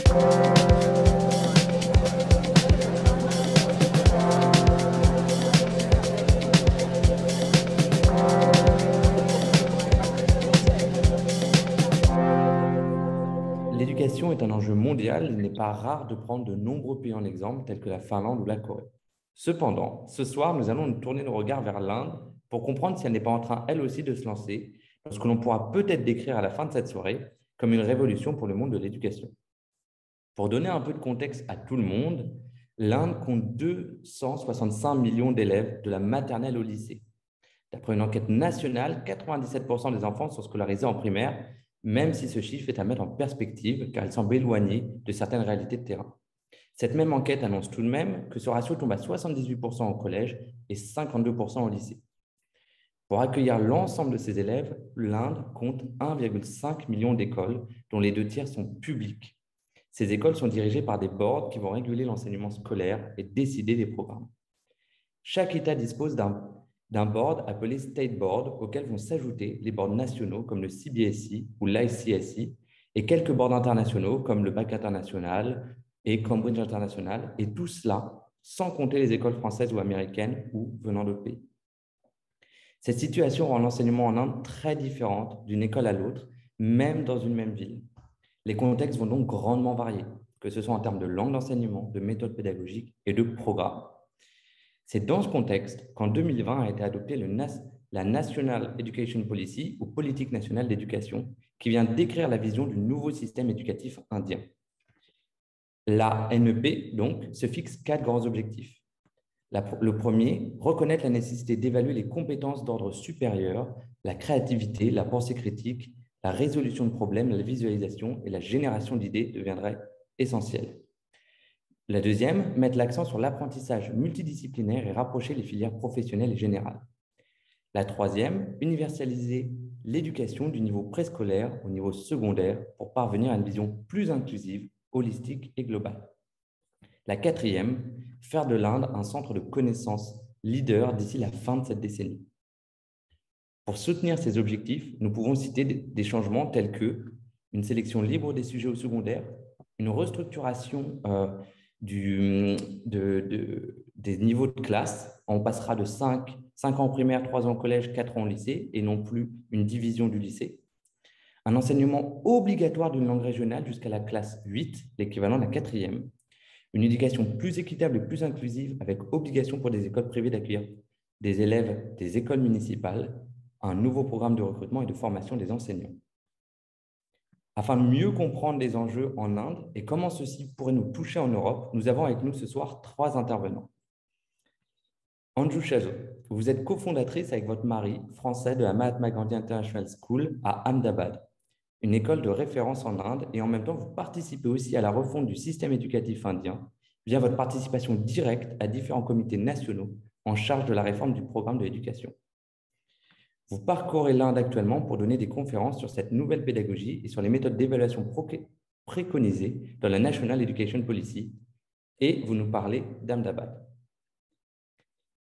L'éducation est un enjeu mondial. Il n'est pas rare de prendre de nombreux pays en exemple, tels que la Finlande ou la Corée. Cependant, ce soir, nous allons nous tourner nos regards vers l'Inde pour comprendre si elle n'est pas en train, elle aussi, de se lancer dans ce que l'on pourra peut-être décrire à la fin de cette soirée comme une révolution pour le monde de l'éducation. Pour donner un peu de contexte à tout le monde, l'Inde compte 265 millions d'élèves de la maternelle au lycée. D'après une enquête nationale, 97% des enfants sont scolarisés en primaire, même si ce chiffre est à mettre en perspective car il semble éloigné de certaines réalités de terrain. Cette même enquête annonce tout de même que ce ratio tombe à 78% au collège et 52% au lycée. Pour accueillir l'ensemble de ces élèves, l'Inde compte 1,5 million d'écoles, dont les 2 tiers sont publiques. Ces écoles sont dirigées par des boards qui vont réguler l'enseignement scolaire et décider des programmes. Chaque État dispose d'un board appelé State Board, auquel vont s'ajouter les boards nationaux comme le CBSE ou l'ICSE et quelques boards internationaux comme le Bac International et Cambridge International, et tout cela sans compter les écoles françaises ou américaines ou venant d'autres pays. Cette situation rend l'enseignement en Inde très différente d'une école à l'autre, même dans une même ville. Les contextes vont donc grandement varier, que ce soit en termes de langue d'enseignement, de méthodes pédagogiques et de programmes. C'est dans ce contexte qu'en 2020 a été adoptée la National Education Policy, ou politique nationale d'éducation, qui vient décrire la vision du nouveau système éducatif indien. La NEP, donc, se fixe 4 grands objectifs. Le premier, reconnaître la nécessité d'évaluer les compétences d'ordre supérieur, la créativité, la pensée critique, la résolution de problèmes, la visualisation et la génération d'idées deviendraient essentielles. La deuxième, mettre l'accent sur l'apprentissage multidisciplinaire et rapprocher les filières professionnelles et générales. La troisième, universaliser l'éducation du niveau préscolaire au niveau secondaire pour parvenir à une vision plus inclusive, holistique et globale. La quatrième, faire de l'Inde un centre de connaissances leader d'ici la fin de cette décennie. Pour soutenir ces objectifs, nous pouvons citer des changements tels que une sélection libre des sujets au secondaire, une restructuration des niveaux de classe. On passera de 5 ans en primaire, 3 ans au collège, 4 ans au lycée, et non plus une division du lycée. Un enseignement obligatoire d'une langue régionale jusqu'à la classe 8, l'équivalent de la quatrième. Une éducation plus équitable et plus inclusive avec obligation pour des écoles privées d'accueillir des élèves des écoles municipales, un nouveau programme de recrutement et de formation des enseignants. Afin de mieux comprendre les enjeux en Inde et comment ceci pourrait nous toucher en Europe, nous avons avec nous ce soir 3 intervenants. Anju Chazot, vous êtes cofondatrice avec votre mari français de la Mahatma Gandhi International School à Ahmedabad, une école de référence en Inde, et en même temps, vous participez aussi à la refonte du système éducatif indien via votre participation directe à différents comités nationaux en charge de la réforme du programme de l'éducation. Vous parcourez l'Inde actuellement pour donner des conférences sur cette nouvelle pédagogie et sur les méthodes d'évaluation préconisées dans la National Education Policy, et vous nous parlez d'Ahmedabad.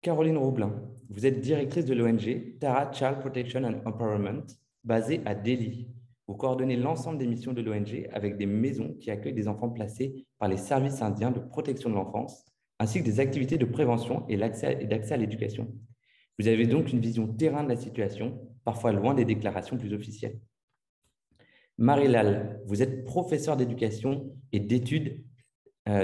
Caroline Roublin, vous êtes directrice de l'ONG Tara Child Protection and Empowerment, basée à Delhi. Vous coordonnez l'ensemble des missions de l'ONG avec des maisons qui accueillent des enfants placés par les services indiens de protection de l'enfance, ainsi que des activités de prévention et d'accès à l'éducation. Vous avez donc une vision terrain de la situation, parfois loin des déclarations plus officielles. Marie Lal, vous êtes professeure d'éducation et d'études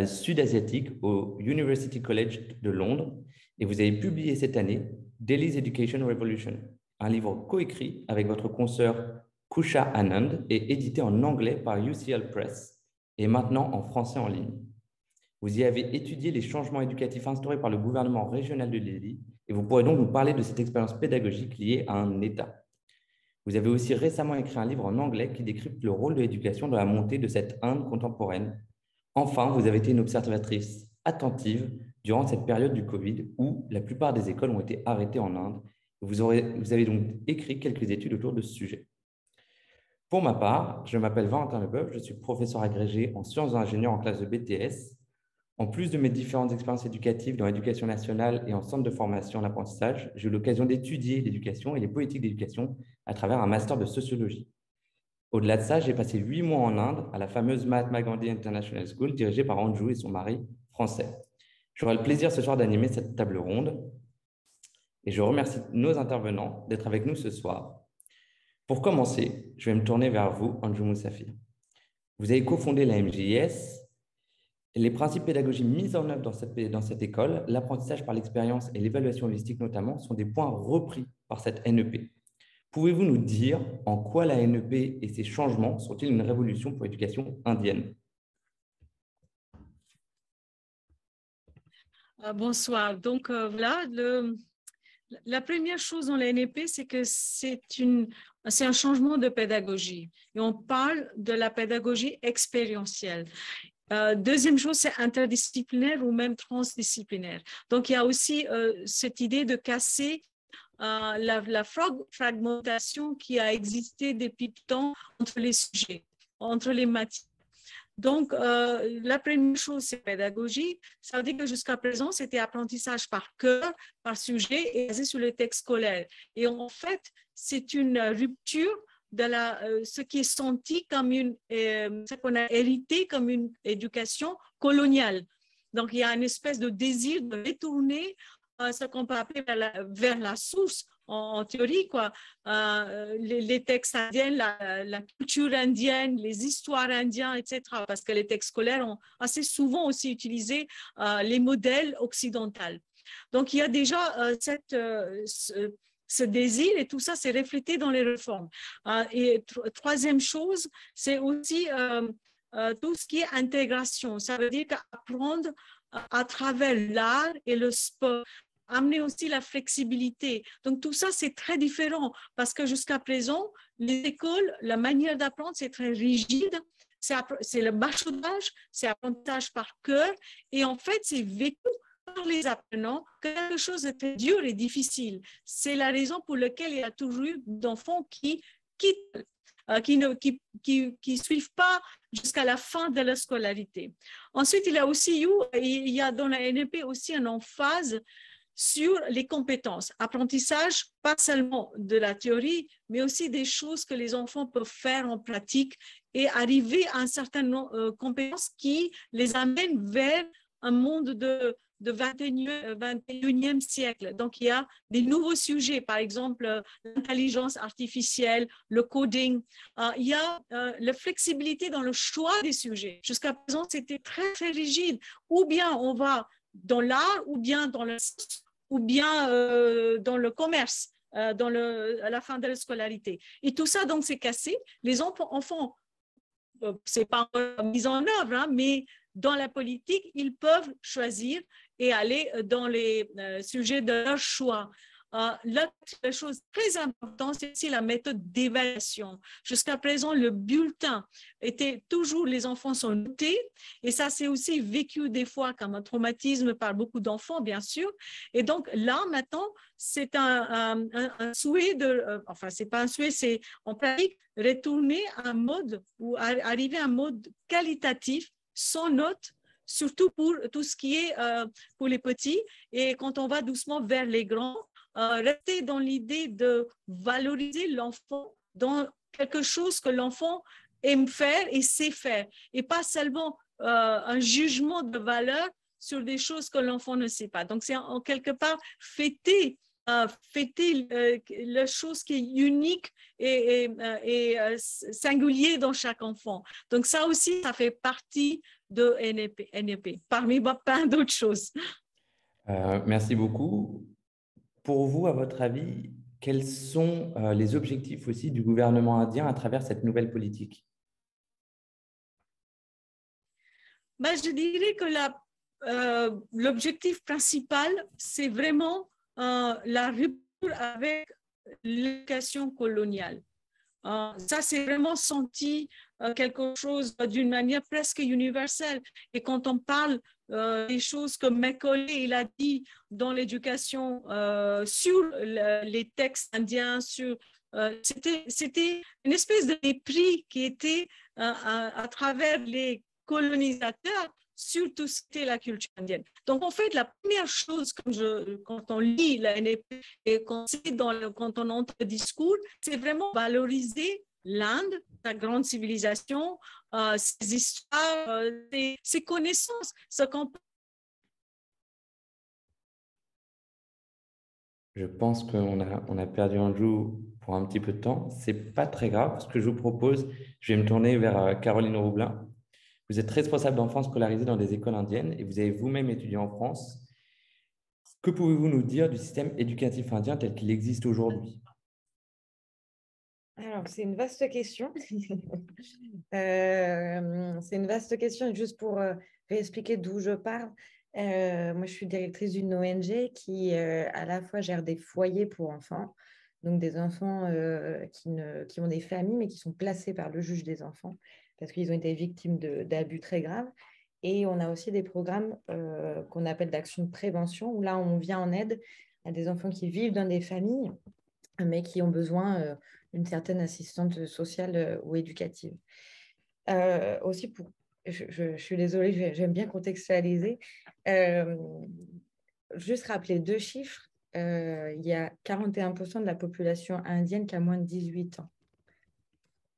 sud-asiatiques au University College de Londres, et vous avez publié cette année Delhi's Education Revolution, un livre coécrit avec votre consoeur Kusha Anand et édité en anglais par UCL Press et maintenant en français en ligne. Vous y avez étudié les changements éducatifs instaurés par le gouvernement régional de Delhi, et vous pourrez donc nous parler de cette expérience pédagogique liée à un État. Vous avez aussi récemment écrit un livre en anglais qui décrypte le rôle de l'éducation dans la montée de cette Inde contemporaine. Enfin, vous avez été une observatrice attentive durant cette période du Covid où la plupart des écoles ont été arrêtées en Inde. Vous avez donc écrit quelques études autour de ce sujet. Pour ma part, je m'appelle Valentin Leboeuf, je suis professeur agrégé en sciences d'ingénieur en classe de BTS. En plus de mes différentes expériences éducatives dans l'éducation nationale et en centre de formation en apprentissage, j'ai eu l'occasion d'étudier l'éducation et les politiques d'éducation à travers un master de sociologie. Au-delà de ça, j'ai passé 8 mois en Inde, à la fameuse Mahatma Gandhi International School, dirigée par Anju et son mari français. J'aurai le plaisir ce soir d'animer cette table ronde et je remercie nos intervenants d'être avec nous ce soir. Pour commencer, je vais me tourner vers vous, Anju Moussafi. Vous avez cofondé la MJS. Les principes pédagogiques mis en œuvre dans cette école, l'apprentissage par l'expérience et l'évaluation holistique notamment, sont des points repris par cette NEP. Pouvez-vous nous dire en quoi la NEP et ses changements sont-ils une révolution pour l'éducation indienne? Bonsoir. Donc, voilà, la première chose dans la NEP, c'est que c'est un changement de pédagogie. Et on parle de la pédagogie expérientielle. Deuxième chose, c'est interdisciplinaire ou même transdisciplinaire. Donc, il y a aussi cette idée de casser la fragmentation qui a existé depuis le temps entre les sujets, entre les matières. Donc, la première chose, c'est pédagogie. Ça veut dire que jusqu'à présent, c'était apprentissage par cœur, par sujet et basé sur le texte scolaire. Et en fait, c'est une rupture de ce qui est senti comme ce qu'on a hérité comme une éducation coloniale. Donc, il y a une espèce de désir de retourner ce qu'on peut appeler vers la source, en théorie, quoi. Les textes indiens, la culture indienne, les histoires indiennes, etc. Parce que les textes scolaires ont assez souvent aussi utilisé les modèles occidentaux. Donc, il y a déjà ce désir et tout ça, c'est reflété dans les réformes. Et troisième chose, c'est aussi tout ce qui est intégration. Ça veut dire qu'apprendre à travers l'art et le sport, amener aussi la flexibilité. Donc, tout ça, c'est très différent parce que jusqu'à présent, les écoles, la manière d'apprendre, c'est très rigide. C'est le bachotage, c'est apprentissage par cœur. Et en fait, c'est vécu par les apprenants quelque chose de très dur et difficile. C'est la raison pour laquelle il y a toujours eu d'enfants qui quittent, qui ne suivent pas jusqu'à la fin de la scolarité. Ensuite, il y a dans la NEP aussi une emphase sur les compétences. Apprentissage, pas seulement de la théorie, mais aussi des choses que les enfants peuvent faire en pratique et arriver à un certain nombre de compétences qui les amènent vers un monde de 21e siècle. Donc, il y a des nouveaux sujets, par exemple, l'intelligence artificielle, le coding. Il y a la flexibilité dans le choix des sujets. Jusqu'à présent, c'était très, très rigide. Ou bien on va dans l'art, ou bien dans le ou bien dans le commerce, à la fin de la scolarité. Et tout ça, donc, c'est cassé. Les enfants c'est pas mis en œuvre, hein, mais dans la politique, ils peuvent choisir et aller dans les sujets de leur choix. La chose très importante, c'est aussi la méthode d'évaluation. Jusqu'à présent, le bulletin était toujours, les enfants sont notés, et ça, c'est aussi vécu des fois comme un traumatisme par beaucoup d'enfants, bien sûr. Et donc là, maintenant, c'est un souhait enfin, c'est pas un souhait, c'est en pratique retourner à un mode ou arriver à un mode qualitatif sans notes, surtout pour tout ce qui est pour les petits. Et quand on va doucement vers les grands, rester dans l'idée de valoriser l'enfant dans quelque chose que l'enfant aime faire et sait faire, et pas seulement un jugement de valeur sur des choses que l'enfant ne sait pas. Donc, c'est en quelque part fêter la chose qui est unique et singulier dans chaque enfant. Donc, ça aussi, ça fait partie de NEP parmi plein d'autres choses. Merci beaucoup. Pour vous, à votre avis, quels sont les objectifs aussi du gouvernement indien à travers cette nouvelle politique? Ben, je dirais que l'objectif principal, c'est vraiment la rupture avec l'éducation coloniale. Ça, c'est vraiment senti quelque chose d'une manière presque universelle. Et quand on parle des choses comme Macaulay, il a dit dans l'éducation sur les textes indiens, c'était une espèce de mépris qui était à travers les colonisateurs sur tout ce qui est la culture indienne. Donc, en fait, la première chose, quand on lit la NEP et quand on entre le discours, c'est vraiment valoriser l'Inde, sa grande civilisation, ses histoires, ses connaissances, ce qu'on peut. Je pense qu'on a perdu Anjou pour un petit peu de temps. C'est pas très grave. Ce que je vous propose, je vais me tourner vers Caroline Roublin. Vous êtes responsable d'enfants scolarisés dans des écoles indiennes et vous avez vous-même étudié en France. Que pouvez-vous nous dire du système éducatif indien tel qu'il existe aujourd'hui? Alors, c'est une vaste question. C'est une vaste question. Et juste pour réexpliquer d'où je parle, moi, je suis directrice d'une ONG qui, à la fois, gère des foyers pour enfants, donc des enfants qui ont des familles, mais qui sont placés par le juge des enfants parce qu'ils ont été victimes d'abus très graves. Et on a aussi des programmes qu'on appelle d'action de prévention, où là, on vient en aide à des enfants qui vivent dans des familles mais qui ont besoin d'une certaine assistante sociale ou éducative. Aussi, je suis désolée, j'aime bien contextualiser. Euh, Juste rappeler deux chiffres. Il y a 41% de la population indienne qui a moins de 18 ans.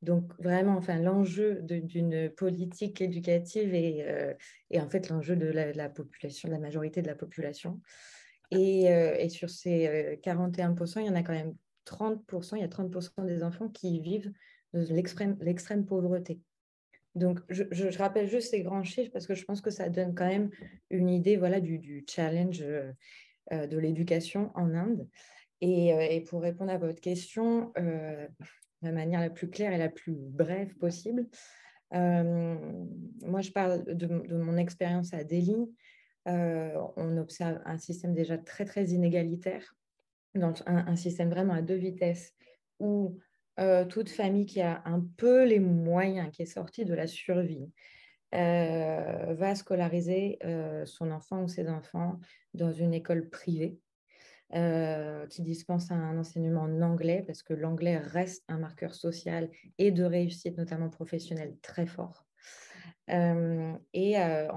Donc, vraiment, enfin, l'enjeu d'une politique éducative est en fait l'enjeu de la population, de la majorité de la population. Et sur ces 41%, il y en a quand même 30%, il y a 30% des enfants qui vivent de l'extrême pauvreté. Donc, je rappelle juste ces grands chiffres parce que je pense que ça donne quand même une idée voilà, du challenge de l'éducation en Inde. Et pour répondre à votre question, de la manière la plus claire et la plus brève possible, moi, je parle de mon expérience à Delhi. On observe un système déjà très, très inégalitaire, un système vraiment à deux vitesses, où toute famille qui a un peu les moyens, qui est sortie de la survie, va scolariser son enfant ou ses enfants dans une école privée qui dispense un enseignement en anglais, parce que l'anglais reste un marqueur social et de réussite, notamment professionnelle, très fort. En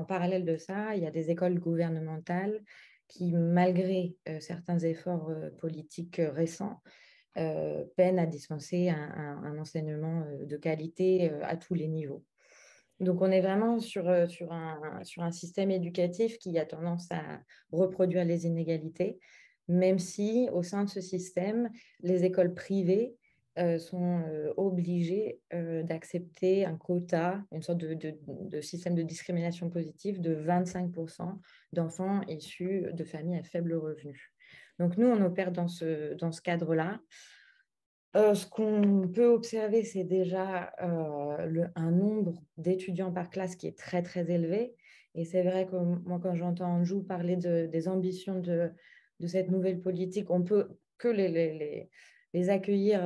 parallèle de ça, il y a des écoles gouvernementales qui, malgré certains efforts politiques récents, peinent à dispenser un enseignement de qualité à tous les niveaux. Donc, on est vraiment sur un système éducatif qui a tendance à reproduire les inégalités, même si au sein de ce système, les écoles privées sont obligées d'accepter un quota, une sorte de système de discrimination positive de 25% d'enfants issus de familles à faible revenu. Donc, nous, on opère dans ce cadre-là. Ce qu'on peut observer, c'est déjà un nombre d'étudiants par classe qui est très, très élevé. Et c'est vrai que moi, quand j'entends Anjou parler des ambitions de cette nouvelle politique, on peut que les accueillir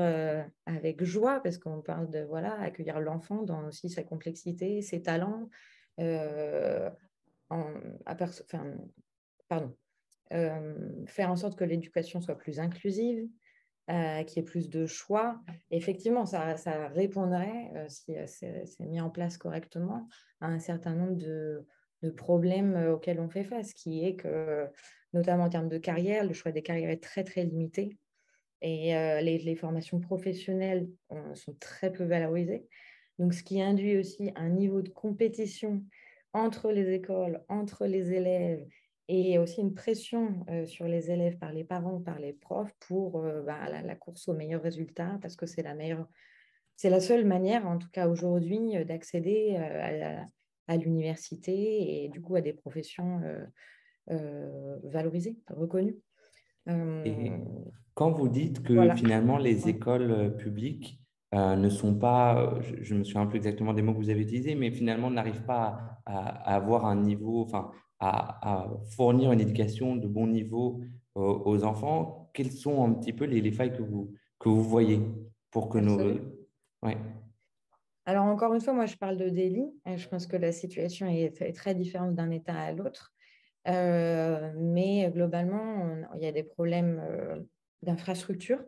avec joie, parce qu'on parle de voilà, accueillir l'enfant dans aussi sa complexité, ses talents, euh, en, enfin, pardon, faire en sorte que l'éducation soit plus inclusive, qu'il y ait plus de choix. Effectivement, ça répondrait, si c'est mis en place correctement, à un certain nombre de problèmes auxquels on fait face, qui est que, notamment en termes de carrière, le choix des carrières est très, très limité. Et les formations professionnelles sont très peu valorisées. Donc, ce qui induit aussi un niveau de compétition entre les écoles, entre les élèves, et aussi une pression sur les élèves par les parents, par les profs pour la course aux meilleurs résultats, parce que c'est la seule manière, en tout cas aujourd'hui, d'accéder à l'université et du coup à des professions valorisées, reconnues. Et quand vous dites que Voilà. finalement les écoles publiques ne sont pas, je me souviens plus exactement des mots que vous avez utilisés, mais finalement n'arrivent pas à avoir un niveau, enfin à fournir une éducation de bon niveau aux enfants, quelles sont un petit peu les failles que vous voyez pour que nos... Absolument. Ouais. Alors, encore une fois, moi, je parle de Delhi. Je pense que la situation est très différente d'un État à l'autre. Mais globalement, il y a des problèmes d'infrastructure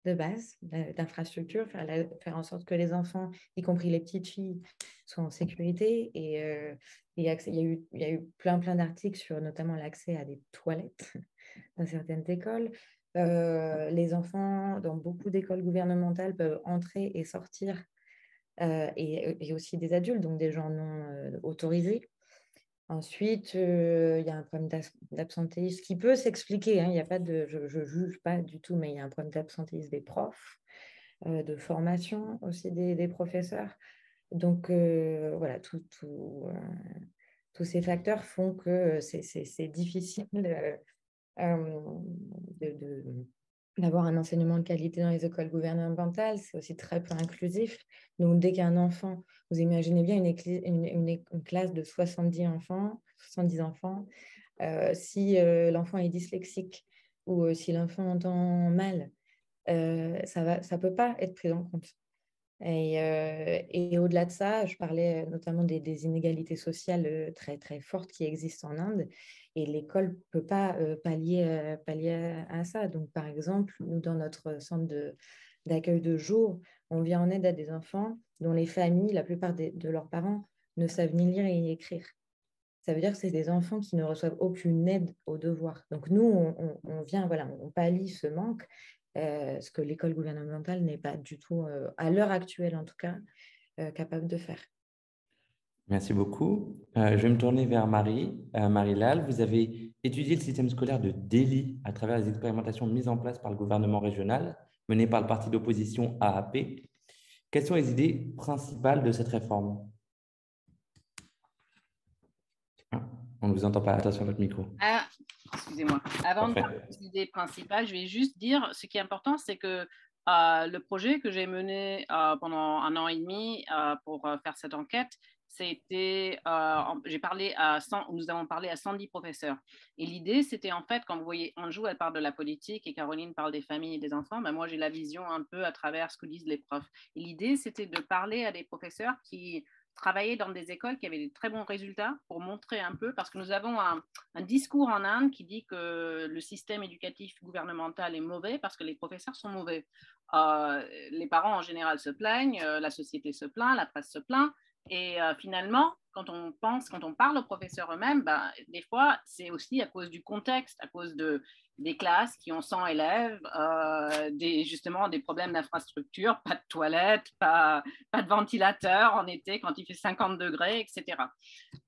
de base, d'infrastructure, faire en sorte que les enfants, y compris les petites filles, soient en sécurité. Il y a eu plein d'articles sur notamment l'accès à des toilettes dans certaines écoles. Les enfants, dans beaucoup d'écoles gouvernementales, peuvent entrer et sortir, et aussi des adultes, donc des gens non autorisés. Ensuite, il y a un problème d'absentéisme qui peut s'expliquer, hein, il y a pas de, je ne juge pas du tout, mais il y a un problème d'absentéisme des profs, de formation aussi des professeurs. Donc, voilà, tous ces facteurs font que c'est difficile d'avoir un enseignement de qualité dans les écoles gouvernementales. C'est aussi très peu inclusif. Donc, dès qu'un enfant, vous imaginez bien une classe de 70 enfants, si l'enfant est dyslexique ou si l'enfant entend mal, ça peut pas être pris en compte. Et au-delà de ça, je parlais notamment des inégalités sociales très, très fortes qui existent en Inde. Et l'école ne peut pas pallier à ça. Donc, par exemple, nous, dans notre centre d'accueil de jour, on vient en aide à des enfants dont les familles, la plupart de leurs parents, ne savent ni lire ni écrire. Ça veut dire que c'est des enfants qui ne reçoivent aucune aide aux devoirs. Donc, nous, on vient, voilà, on pallie ce manque, ce que l'école gouvernementale n'est pas du tout, à l'heure actuelle en tout cas, capable de faire. Merci beaucoup. Je vais me tourner vers Marie. Marie-Lal, vous avez étudié le système scolaire de Delhi à travers les expérimentations mises en place par le gouvernement régional, menées par le parti d'opposition AAP. Quelles sont les idées principales de cette réforme? Ah, on ne vous entend pas. Attention à votre micro. Ah, excusez-moi. Avant de Parfait. parler des idées principales, je vais juste dire, ce qui est important, c'est que le projet que j'ai mené pendant 1 an et demi pour faire cette enquête, c'était, nous avons parlé à 110 professeurs. Et l'idée, c'était en fait, quand vous voyez Anjou, elle parle de la politique et Caroline parle des familles et des enfants, ben moi j'ai la vision un peu à travers ce que disent les profs. Et l'idée, c'était de parler à des professeurs qui travaillaient dans des écoles qui avaient des très bons résultats pour montrer un peu, parce que nous avons un discours en Inde qui dit que le système éducatif gouvernemental est mauvais parce que les professeurs sont mauvais. Les parents en général se plaignent, la société se plaint, la presse se plaint. Et finalement, quand on parle aux professeurs eux-mêmes, ben, des fois, c'est aussi à cause du contexte, à cause des classes qui ont 100 élèves, justement des problèmes d'infrastructure, pas de toilettes, pas de ventilateur en été quand il fait 50 degrés, etc.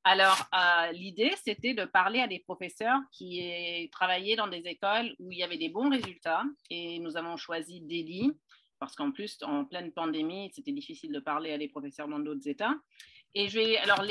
Alors, l'idée, c'était de parler à des professeurs qui travaillaient dans des écoles où il y avait des bons résultats. Et nous avons choisi Delhi, parce qu'en plus, en pleine pandémie, c'était difficile de parler à des professeurs dans d'autres États. Et alors,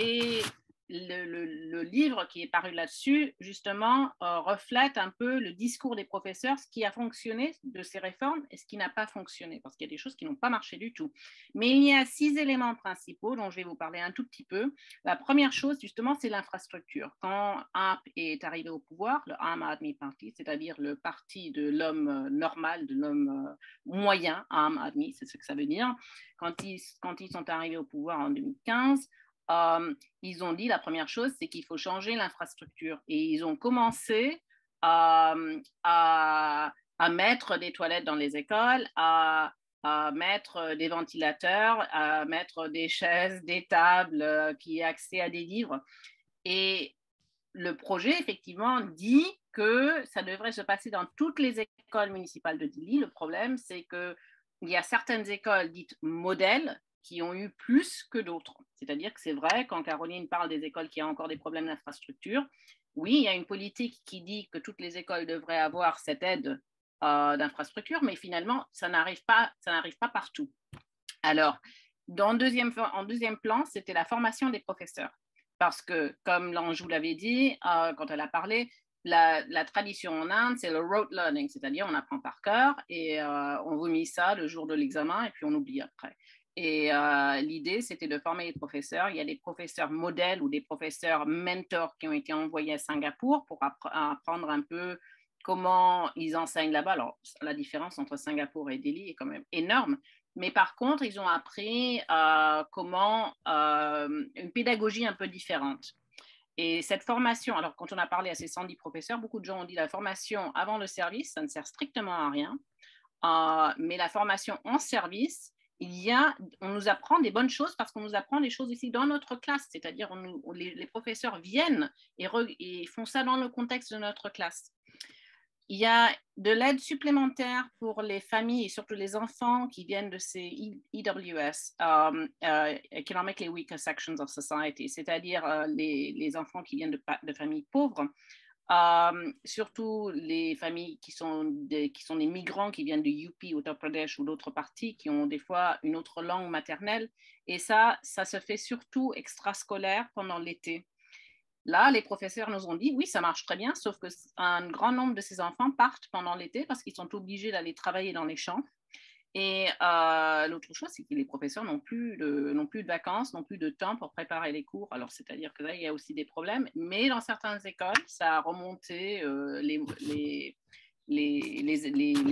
le livre qui est paru là-dessus, justement, reflète un peu le discours des professeurs, ce qui a fonctionné de ces réformes et ce qui n'a pas fonctionné, parce qu'il y a des choses qui n'ont pas marché du tout. Mais il y a 6 éléments principaux dont je vais vous parler un tout petit peu. La première chose, justement, c'est l'infrastructure. Quand AAP est arrivé au pouvoir, le Aam Aadmi Party, c'est-à-dire le parti de l'homme normal, de l'homme moyen, Aam Aadmi, c'est ce que ça veut dire, quand ils sont arrivés au pouvoir en 2015, ils ont dit la première chose, c'est qu'il faut changer l'infrastructure. Et ils ont commencé à mettre des toilettes dans les écoles, à mettre des ventilateurs, à mettre des chaises, des tables, qui aient accès à des livres. Et le projet, effectivement, dit que ça devrait se passer dans toutes les écoles municipales de Delhi. Le problème, c'est qu'il y a certaines écoles dites modèles qui ont eu plus que d'autres. C'est-à-dire que c'est vrai, quand Caroline parle des écoles qui ont encore des problèmes d'infrastructure, oui, il y a une politique qui dit que toutes les écoles devraient avoir cette aide d'infrastructure, mais finalement, ça n'arrive pas partout. Alors, en deuxième plan, c'était la formation des professeurs. Parce que, comme l'Anjou l'avait dit quand elle a parlé, la tradition en Inde, c'est le rote learning, c'est-à-dire on apprend par cœur et on vomit ça le jour de l'examen et puis on oublie après. Et l'idée, c'était de former les professeurs. Il y a des professeurs modèles ou des professeurs mentors qui ont été envoyés à Singapour pour apprendre un peu comment ils enseignent là-bas. Alors, la différence entre Singapour et Delhi est quand même énorme. Mais par contre, ils ont appris une pédagogie un peu différente. Et cette formation, alors quand on a parlé à ces 110 professeurs, beaucoup de gens ont dit la formation avant le service, ça ne sert strictement à rien. Mais la formation en service, on nous apprend des bonnes choses parce qu'on nous apprend des choses ici dans notre classe. C'est-à-dire les professeurs viennent et font ça dans le contexte de notre classe. il y a de l'aide supplémentaire pour les familles et surtout les enfants qui viennent de ces EWS, Economically Weaker Sections of Society, c'est-à-dire les enfants qui viennent de familles pauvres, surtout les familles qui sont des migrants qui viennent de UP, Uttar Pradesh ou d'autres parties qui ont des fois une autre langue maternelle. Et ça se fait surtout extrascolaire pendant l'été. Là, les professeurs nous ont dit, oui, ça marche très bien, sauf qu'un grand nombre de ces enfants partent pendant l'été parce qu'ils sont obligés d'aller travailler dans les champs. Et l'autre chose, c'est que les professeurs n'ont plus de vacances, n'ont plus de temps pour préparer les cours. Alors, c'est-à-dire que là, il y a aussi des problèmes. Mais dans certaines écoles, ça a remonté les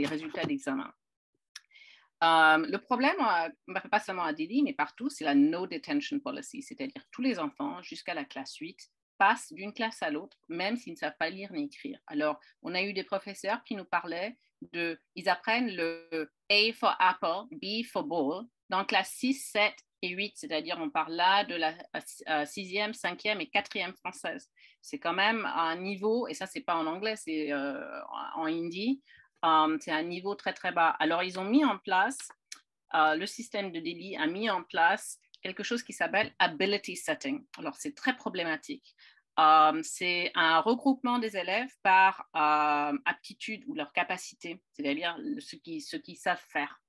résultats d'examen. Le problème, pas seulement à Delhi, mais partout, c'est la no detention policy, c'est-à-dire tous les enfants jusqu'à la classe 8 passent d'une classe à l'autre, même s'ils ne savent pas lire ni écrire. Alors, on a eu des professeurs qui nous parlaient ils apprennent le A for apple, B for ball, dans classe 6, 7 et 8, c'est-à-dire on parle là de la 6e, 5e et 4e française. C'est quand même un niveau, et ça, c'est pas en anglais, c'est en hindi, c'est un niveau très, très bas. Alors, ils ont mis en place, le système de Delhi a mis en place quelque chose qui s'appelle ability setting. Alors, c'est très problématique. C'est un regroupement des élèves par aptitude ou leur capacité, c'est-à-dire ce qu'ils savent faire.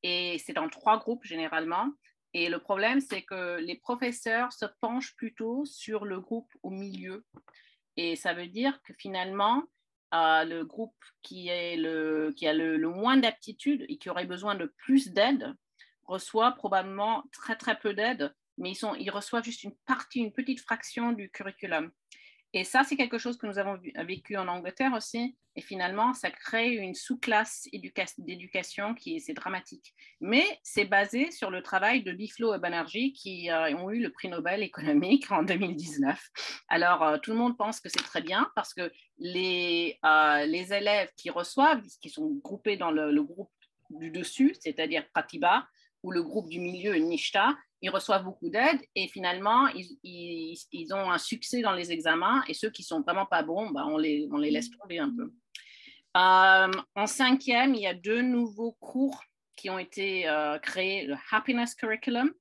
Et c'est dans 3 groupes généralement. Et le problème, c'est que les professeurs se penchent plutôt sur le groupe au milieu. Et ça veut dire que finalement, le groupe qui a le moins d'aptitude et qui aurait besoin de plus d'aide reçoit probablement très, très peu d'aide, mais ils reçoivent juste une petite fraction du curriculum. Et ça, c'est quelque chose que nous avons vécu en Angleterre aussi. Et finalement, ça crée une sous-classe d'éducation c'est dramatique. Mais c'est basé sur le travail de Biflo et Banerjee qui ont eu le prix Nobel économique en 2019. Alors, tout le monde pense que c'est très bien parce que les élèves qui reçoivent, qui sont groupés dans le groupe du dessus, c'est-à-dire Pratibha, ou le groupe du milieu, Nishta, ils reçoivent beaucoup d'aide et finalement, ils ont un succès dans les examens et ceux qui ne sont vraiment pas bons, on les laisse tomber un peu. En 5e, il y a 2 nouveaux cours qui ont été créés, le Happiness Curriculum,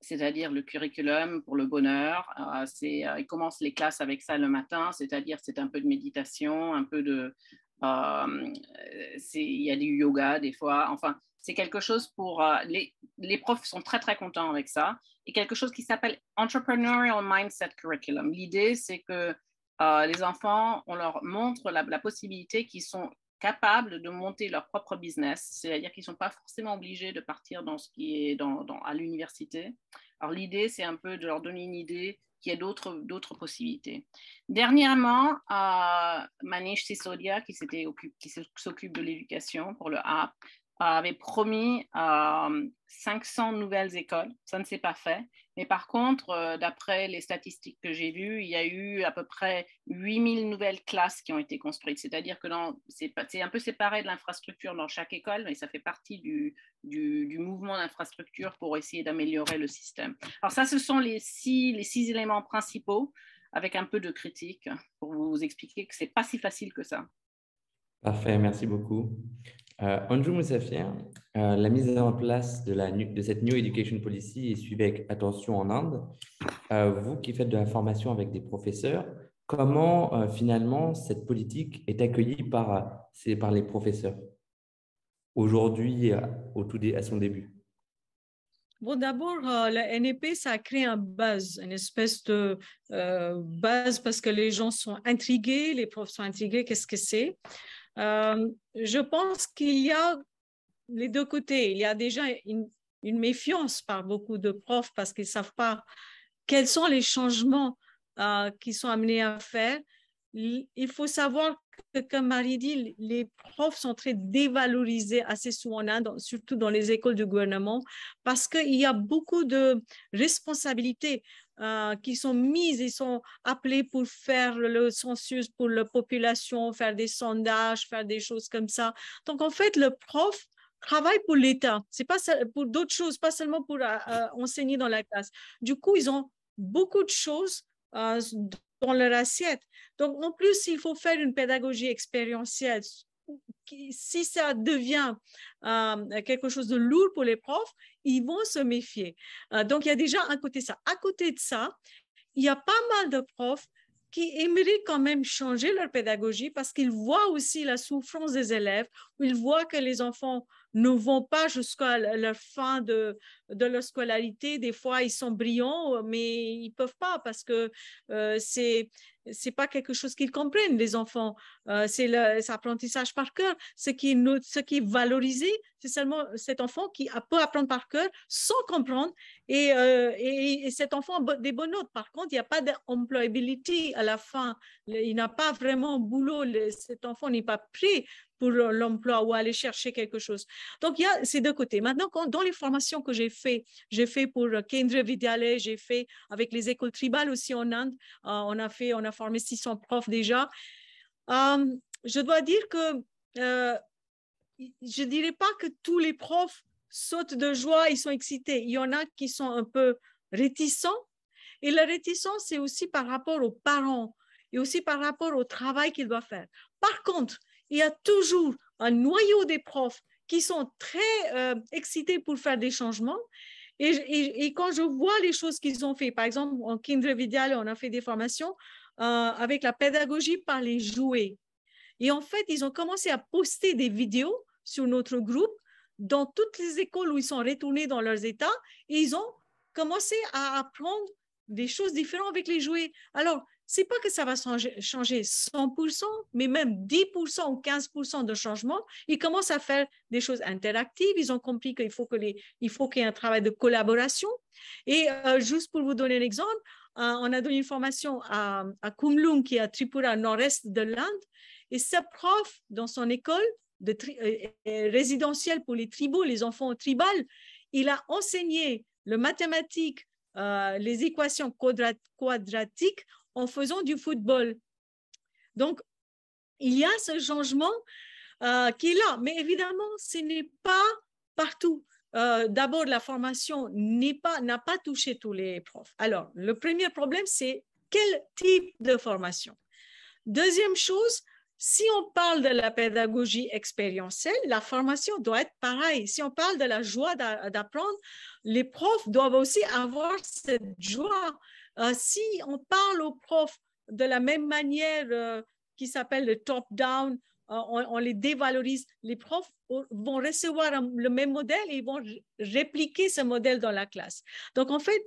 c'est-à-dire le curriculum pour le bonheur. Ils commencent les classes avec ça le matin, c'est-à-dire c'est un peu de méditation, un peu de... il y a du yoga des fois, enfin, c'est quelque chose pour... les profs sont très, très contents avec ça. Et quelque chose qui s'appelle Entrepreneurial Mindset Curriculum. L'idée, c'est que les enfants, on leur montre la possibilité qu'ils sont capables de monter leur propre business, c'est-à-dire qu'ils ne sont pas forcément obligés de partir dans ce qui est à l'université. Alors, l'idée, c'est un peu de leur donner une idée qu'il y a d'autres possibilités. Dernièrement, Manish Sisodia, qui s'occupe de l'éducation pour le HAP, avait promis 500 nouvelles écoles. Ça ne s'est pas fait. Mais par contre, d'après les statistiques que j'ai vues, il y a eu à peu près 8000 nouvelles classes qui ont été construites. C'est-à-dire que c'est un peu séparé de l'infrastructure dans chaque école, mais ça fait partie du mouvement d'infrastructure pour essayer d'améliorer le système. Alors ça, ce sont les six éléments principaux, avec un peu de critique pour vous expliquer que ce n'est pas si facile que ça. Parfait, merci beaucoup. Anju Musafir, la mise en place de cette New Education Policy est suivie avec attention en Inde. Vous qui faites de la formation avec des professeurs, comment finalement cette politique est accueillie par les professeurs aujourd'hui, à son début? Bon, d'abord, la NEP, ça a créé un buzz, une espèce de buzz parce que les gens sont intrigués, les profs sont intrigués, qu'est-ce que c'est? Je pense qu'il y a les deux côtés. Il y a déjà une méfiance par beaucoup de profs parce qu'ils ne savent pas quels sont les changements qu'ils sont amenés à faire. Il faut savoir que, comme Marie dit, les profs sont très dévalorisés assez souvent en Inde, surtout dans les écoles du gouvernement, parce qu'il y a beaucoup de responsabilités qui sont mises, ils sont appelés pour faire le census pour la population, faire des sondages, faire des choses comme ça. Donc, en fait, le prof travaille pour l'État. C'est pas pour d'autres choses, pas seulement pour enseigner dans la classe. Du coup, ils ont beaucoup de choses dans leur assiette. Donc, en plus, il faut faire une pédagogie expérientielle. Si ça devient quelque chose de lourd pour les profs, ils vont se méfier. Donc, il y a déjà un côté ça. À côté de ça, il y a pas mal de profs qui aimeraient quand même changer leur pédagogie parce qu'ils voient aussi la souffrance des élèves, ils voient que les enfants ne vont pas jusqu'à la fin de leur scolarité. Des fois, ils sont brillants, mais ils ne peuvent pas parce que c'est pas quelque chose qu'ils comprennent, les enfants. C'est l'apprentissage par cœur. Ce qui est valorisé, c'est seulement cet enfant qui peut apprendre par cœur sans comprendre et cet enfant a des bonnes notes. Par contre, il n'y a pas d'employability à la fin. Il n'a pas vraiment boulot. Cet enfant n'est pas prêt pour l'emploi ou aller chercher quelque chose. Donc, il y a ces deux côtés. Maintenant, dans les formations que j'ai fait pour Kendriya Vidyalaya, j'ai fait avec les écoles tribales aussi en Inde. On a formé 600 profs déjà. Je dois dire que je ne dirais pas que tous les profs sautent de joie, ils sont excités. Il y en a qui sont un peu réticents. Et la réticence, c'est aussi par rapport aux parents et aussi par rapport au travail qu'ils doivent faire. Par contre, il y a toujours un noyau des profs qui sont très excités pour faire des changements. Et quand je vois les choses qu'ils ont fait, par exemple, en Kendriya Vidyalaya, on a fait des formations avec la pédagogie par les jouets. Et en fait, ils ont commencé à poster des vidéos sur notre groupe dans toutes les écoles où ils sont retournés dans leurs États et ils ont commencé à apprendre des choses différentes avec les jouets. Alors, ce n'est pas que ça va changer 100%, mais même 10% ou 15% de changement. Ils commencent à faire des choses interactives. Ils ont compris qu'il faut qu'il y ait un travail de collaboration. Et juste pour vous donner un exemple, on a donné une formation à Kumlung, qui est à Tripura, nord-est de l'Inde. Et ce prof, dans son école résidentielle pour les tribaux, les enfants tribales, il a enseigné le mathématique, les équations quadratiques en faisant du football. Donc, il y a ce changement qui est là. Mais évidemment, ce n'est pas partout. D'abord, la formation n'a pas touché tous les profs. Alors, le premier problème, c'est quel type de formation? Deuxième chose, si on parle de la pédagogie expérientielle, la formation doit être pareille. Si on parle de la joie d'apprendre, les profs doivent aussi avoir cette joie. Si on parle aux profs de la même manière qui s'appelle le top-down, on les dévalorise, les profs vont recevoir le même modèle et ils vont répliquer ce modèle dans la classe. Donc, en fait,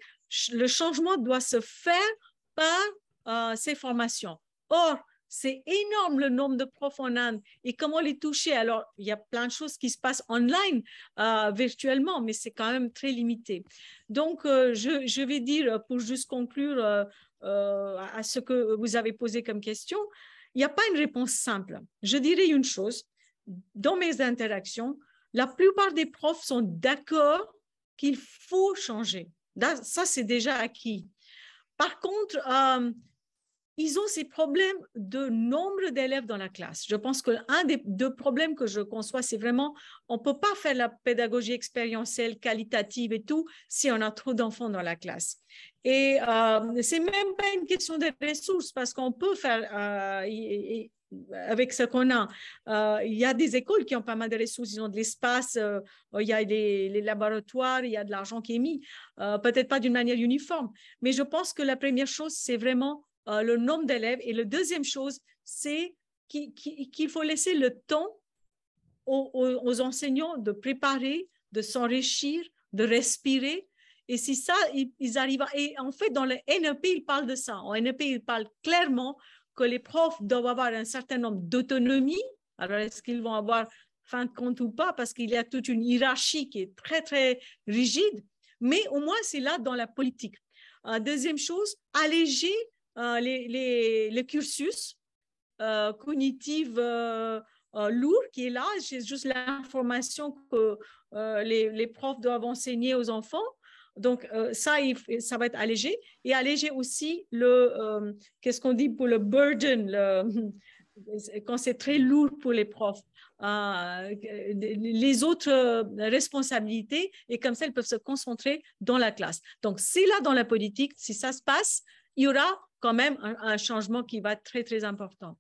le changement doit se faire par ces formations. Or, c'est énorme le nombre de profs en Inde et comment les toucher. Alors, il y a plein de choses qui se passent online, virtuellement, mais c'est quand même très limité. Donc, je vais dire, pour juste conclure à ce que vous avez posé comme question, il n'y a pas une réponse simple. Je dirais une chose, dans mes interactions, la plupart des profs sont d'accord qu'il faut changer. Ça, c'est déjà acquis. Par contre, ils ont ces problèmes de nombre d'élèves dans la classe. Je pense qu'un des deux problèmes que je conçois, c'est vraiment, on ne peut pas faire la pédagogie expérientielle, qualitative et tout, si on a trop d'enfants dans la classe. Et ce n'est même pas une question de ressources, parce qu'on peut faire, avec ce qu'on a, il y a des écoles qui ont pas mal de ressources, ils ont de l'espace, il y a les laboratoires, il y a de l'argent qui est mis, peut-être pas d'une manière uniforme. Mais je pense que la première chose, c'est vraiment le nombre d'élèves. Et la deuxième chose, c'est qu'il faut laisser le temps aux enseignants de préparer, de s'enrichir, de respirer. Et si ça, ils arrivent à... Et en fait, dans le NEP, ils parlent de ça. En NEP, ils parlent clairement que les profs doivent avoir un certain nombre d'autonomie. Alors, est-ce qu'ils vont avoir fin de compte ou pas? Parce qu'il y a toute une hiérarchie qui est très, très rigide. Mais au moins, c'est là dans la politique. Deuxième chose, alléger le cursus cognitif lourd qui est là. C'est juste l'information que les profs doivent enseigner aux enfants. Donc, ça va être allégé. Et alléger aussi qu'est-ce qu'on dit pour le burden, quand c'est très lourd pour les profs. Les autres responsabilités, et comme ça, ils peuvent se concentrer dans la classe. Donc, c'est là dans la politique, si ça se passe, il y aura quand même un changement qui va être très, très important.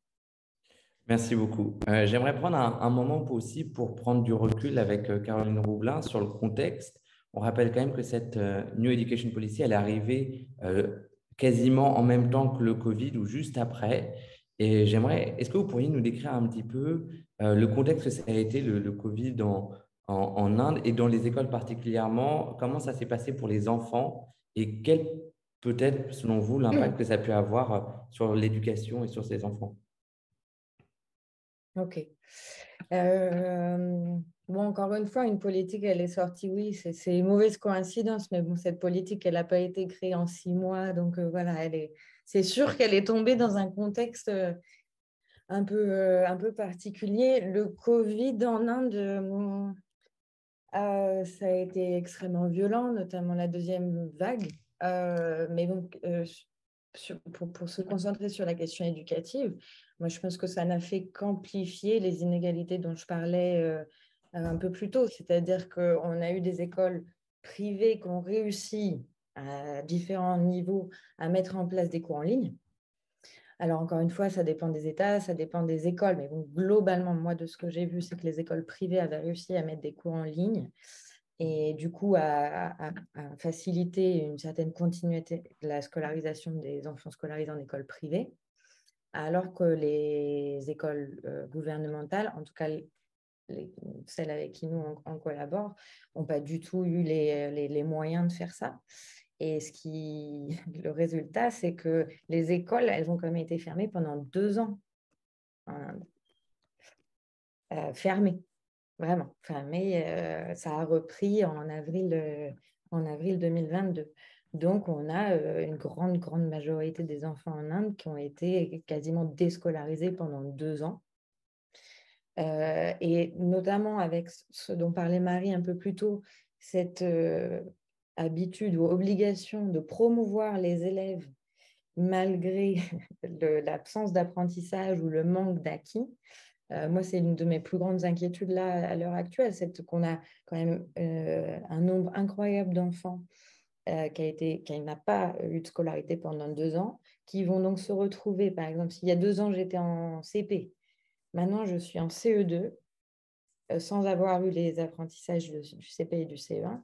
Merci beaucoup. J'aimerais prendre un moment aussi pour prendre du recul avec Caroline Roublin sur le contexte. On rappelle quand même que cette New Education Policy, elle est arrivée quasiment en même temps que le Covid ou juste après. Et est-ce que vous pourriez nous décrire un petit peu le contexte que ça a été le Covid en Inde et dans les écoles particulièrement, comment ça s'est passé pour les enfants et quel peut-être, selon vous, l'impact que ça a pu avoir sur l'éducation et sur ces enfants? Ok. Bon, encore une fois, une politique, elle est sortie, oui, c'est une mauvaise coïncidence, mais bon, cette politique, elle n'a pas été créée en 6 mois, donc voilà, c'est sûr qu'elle est tombée dans un contexte un peu particulier. Le Covid en Inde, ça a été extrêmement violent, notamment la deuxième vague, mais donc, pour se concentrer sur la question éducative, moi, je pense que ça n'a fait qu'amplifier les inégalités dont je parlais un peu plus tôt. C'est-à-dire qu'on a eu des écoles privées qui ont réussi à différents niveaux à mettre en place des cours en ligne. Alors, encore une fois, ça dépend des États, ça dépend des écoles. Mais bon, globalement, moi, de ce que j'ai vu, c'est que les écoles privées avaient réussi à mettre des cours en ligne et du coup à faciliter une certaine continuité de la scolarisation des enfants scolarisés en école privée, alors que les écoles gouvernementales, en tout cas celles avec qui nous on collabore, n'ont pas du tout eu les moyens de faire ça. Et le résultat, c'est que les écoles, elles ont quand même été fermées pendant 2 ans en Inde. Fermées. Vraiment, fermé, ça a repris en avril 2022. Donc, on a une grande majorité des enfants en Inde qui ont été quasiment déscolarisés pendant 2 ans. Et notamment avec ce dont parlait Marie un peu plus tôt, cette habitude ou obligation de promouvoir les élèves malgré l'absence d'apprentissage ou le manque d'acquis. Moi, c'est une de mes plus grandes inquiétudes là, à l'heure actuelle, c'est qu'on a quand même un nombre incroyable d'enfants qui n'a pas eu de scolarité pendant 2 ans, qui vont donc se retrouver, par exemple, s'il y a 2 ans, j'étais en CP, maintenant je suis en CE2, sans avoir eu les apprentissages du CP et du CE1,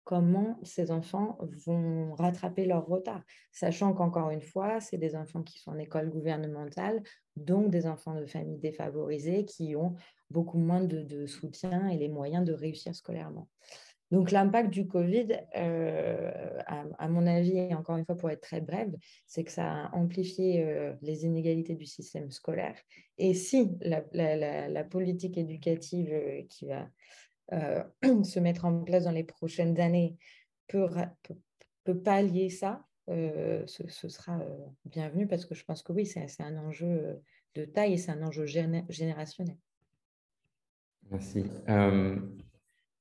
comment ces enfants vont rattraper leur retard, sachant qu'encore une fois, c'est des enfants qui sont en école gouvernementale, donc des enfants de familles défavorisées qui ont beaucoup moins de soutien et les moyens de réussir scolairement. Donc l'impact du Covid, à mon avis, et encore une fois pour être très brève, c'est que ça a amplifié les inégalités du système scolaire. Et si la politique éducative qui va se mettre en place dans les prochaines années peut pallier ça, ce sera bienvenu parce que je pense que oui, c'est un enjeu de taille et c'est un enjeu générationnel. Merci.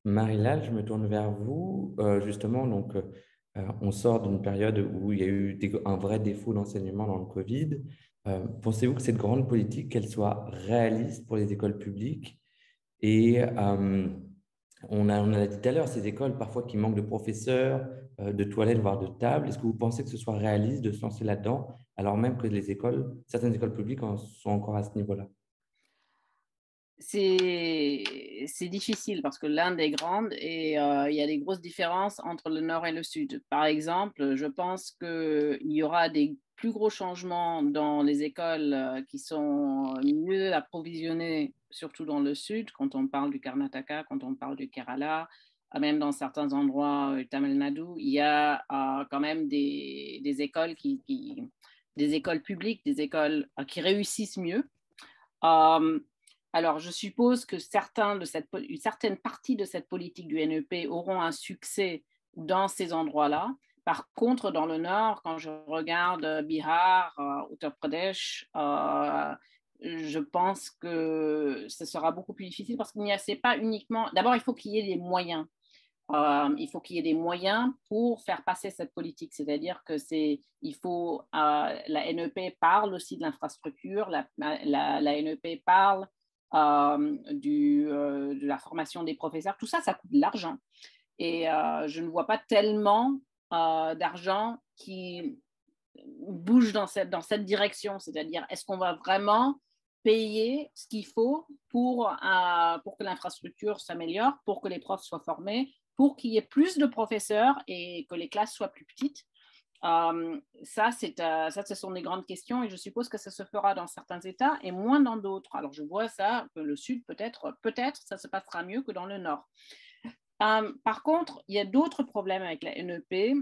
Marie-Lalle, je me tourne vers vous. Justement, donc, on sort d'une période où il y a eu un vrai défaut d'enseignement dans le Covid. Pensez-vous que cette grande politique, qu'elle soit réaliste pour les écoles publiques? Et on a dit tout à l'heure, ces écoles parfois qui manquent de professeurs, de toilettes, voire de tables. Est-ce que vous pensez que ce soit réaliste de se lancer là-dedans, alors même que certaines écoles publiques en sont encore à ce niveau-là? C'est difficile parce que l'Inde est grande et il y a des grosses différences entre le nord et le sud. Par exemple, je pense qu'il y aura des plus gros changements dans les écoles qui sont mieux approvisionnées, surtout dans le sud, quand on parle du Karnataka, quand on parle du Kerala, même dans certains endroits, Tamil Nadu, il y a quand même des écoles des écoles publiques, des écoles qui réussissent mieux. Alors, je suppose que une certaine partie de cette politique du NEP auront un succès dans ces endroits-là. Par contre, dans le nord, quand je regarde Bihar, Uttar Pradesh, je pense que ce sera beaucoup plus difficile parce qu'il n'y a, c'est pas uniquement. D'abord, il faut qu'il y ait des moyens. Il faut qu'il y ait des moyens pour faire passer cette politique. C'est-à-dire que la NEP parle aussi de l'infrastructure, la NEP parle de la formation des professeurs. Tout ça, ça coûte de l'argent. Et je ne vois pas tellement d'argent qui bouge dans cette direction, c'est-à-dire est-ce qu'on va vraiment payer ce qu'il faut pour que l'infrastructure s'améliore, pour que les profs soient formés, pour qu'il y ait plus de professeurs et que les classes soient plus petites. Ça, ce sont des grandes questions et je suppose que ça se fera dans certains États et moins dans d'autres. Alors, je vois ça, que le Sud, peut-être, ça se passera mieux que dans le Nord. Par contre, il y a d'autres problèmes avec la NEP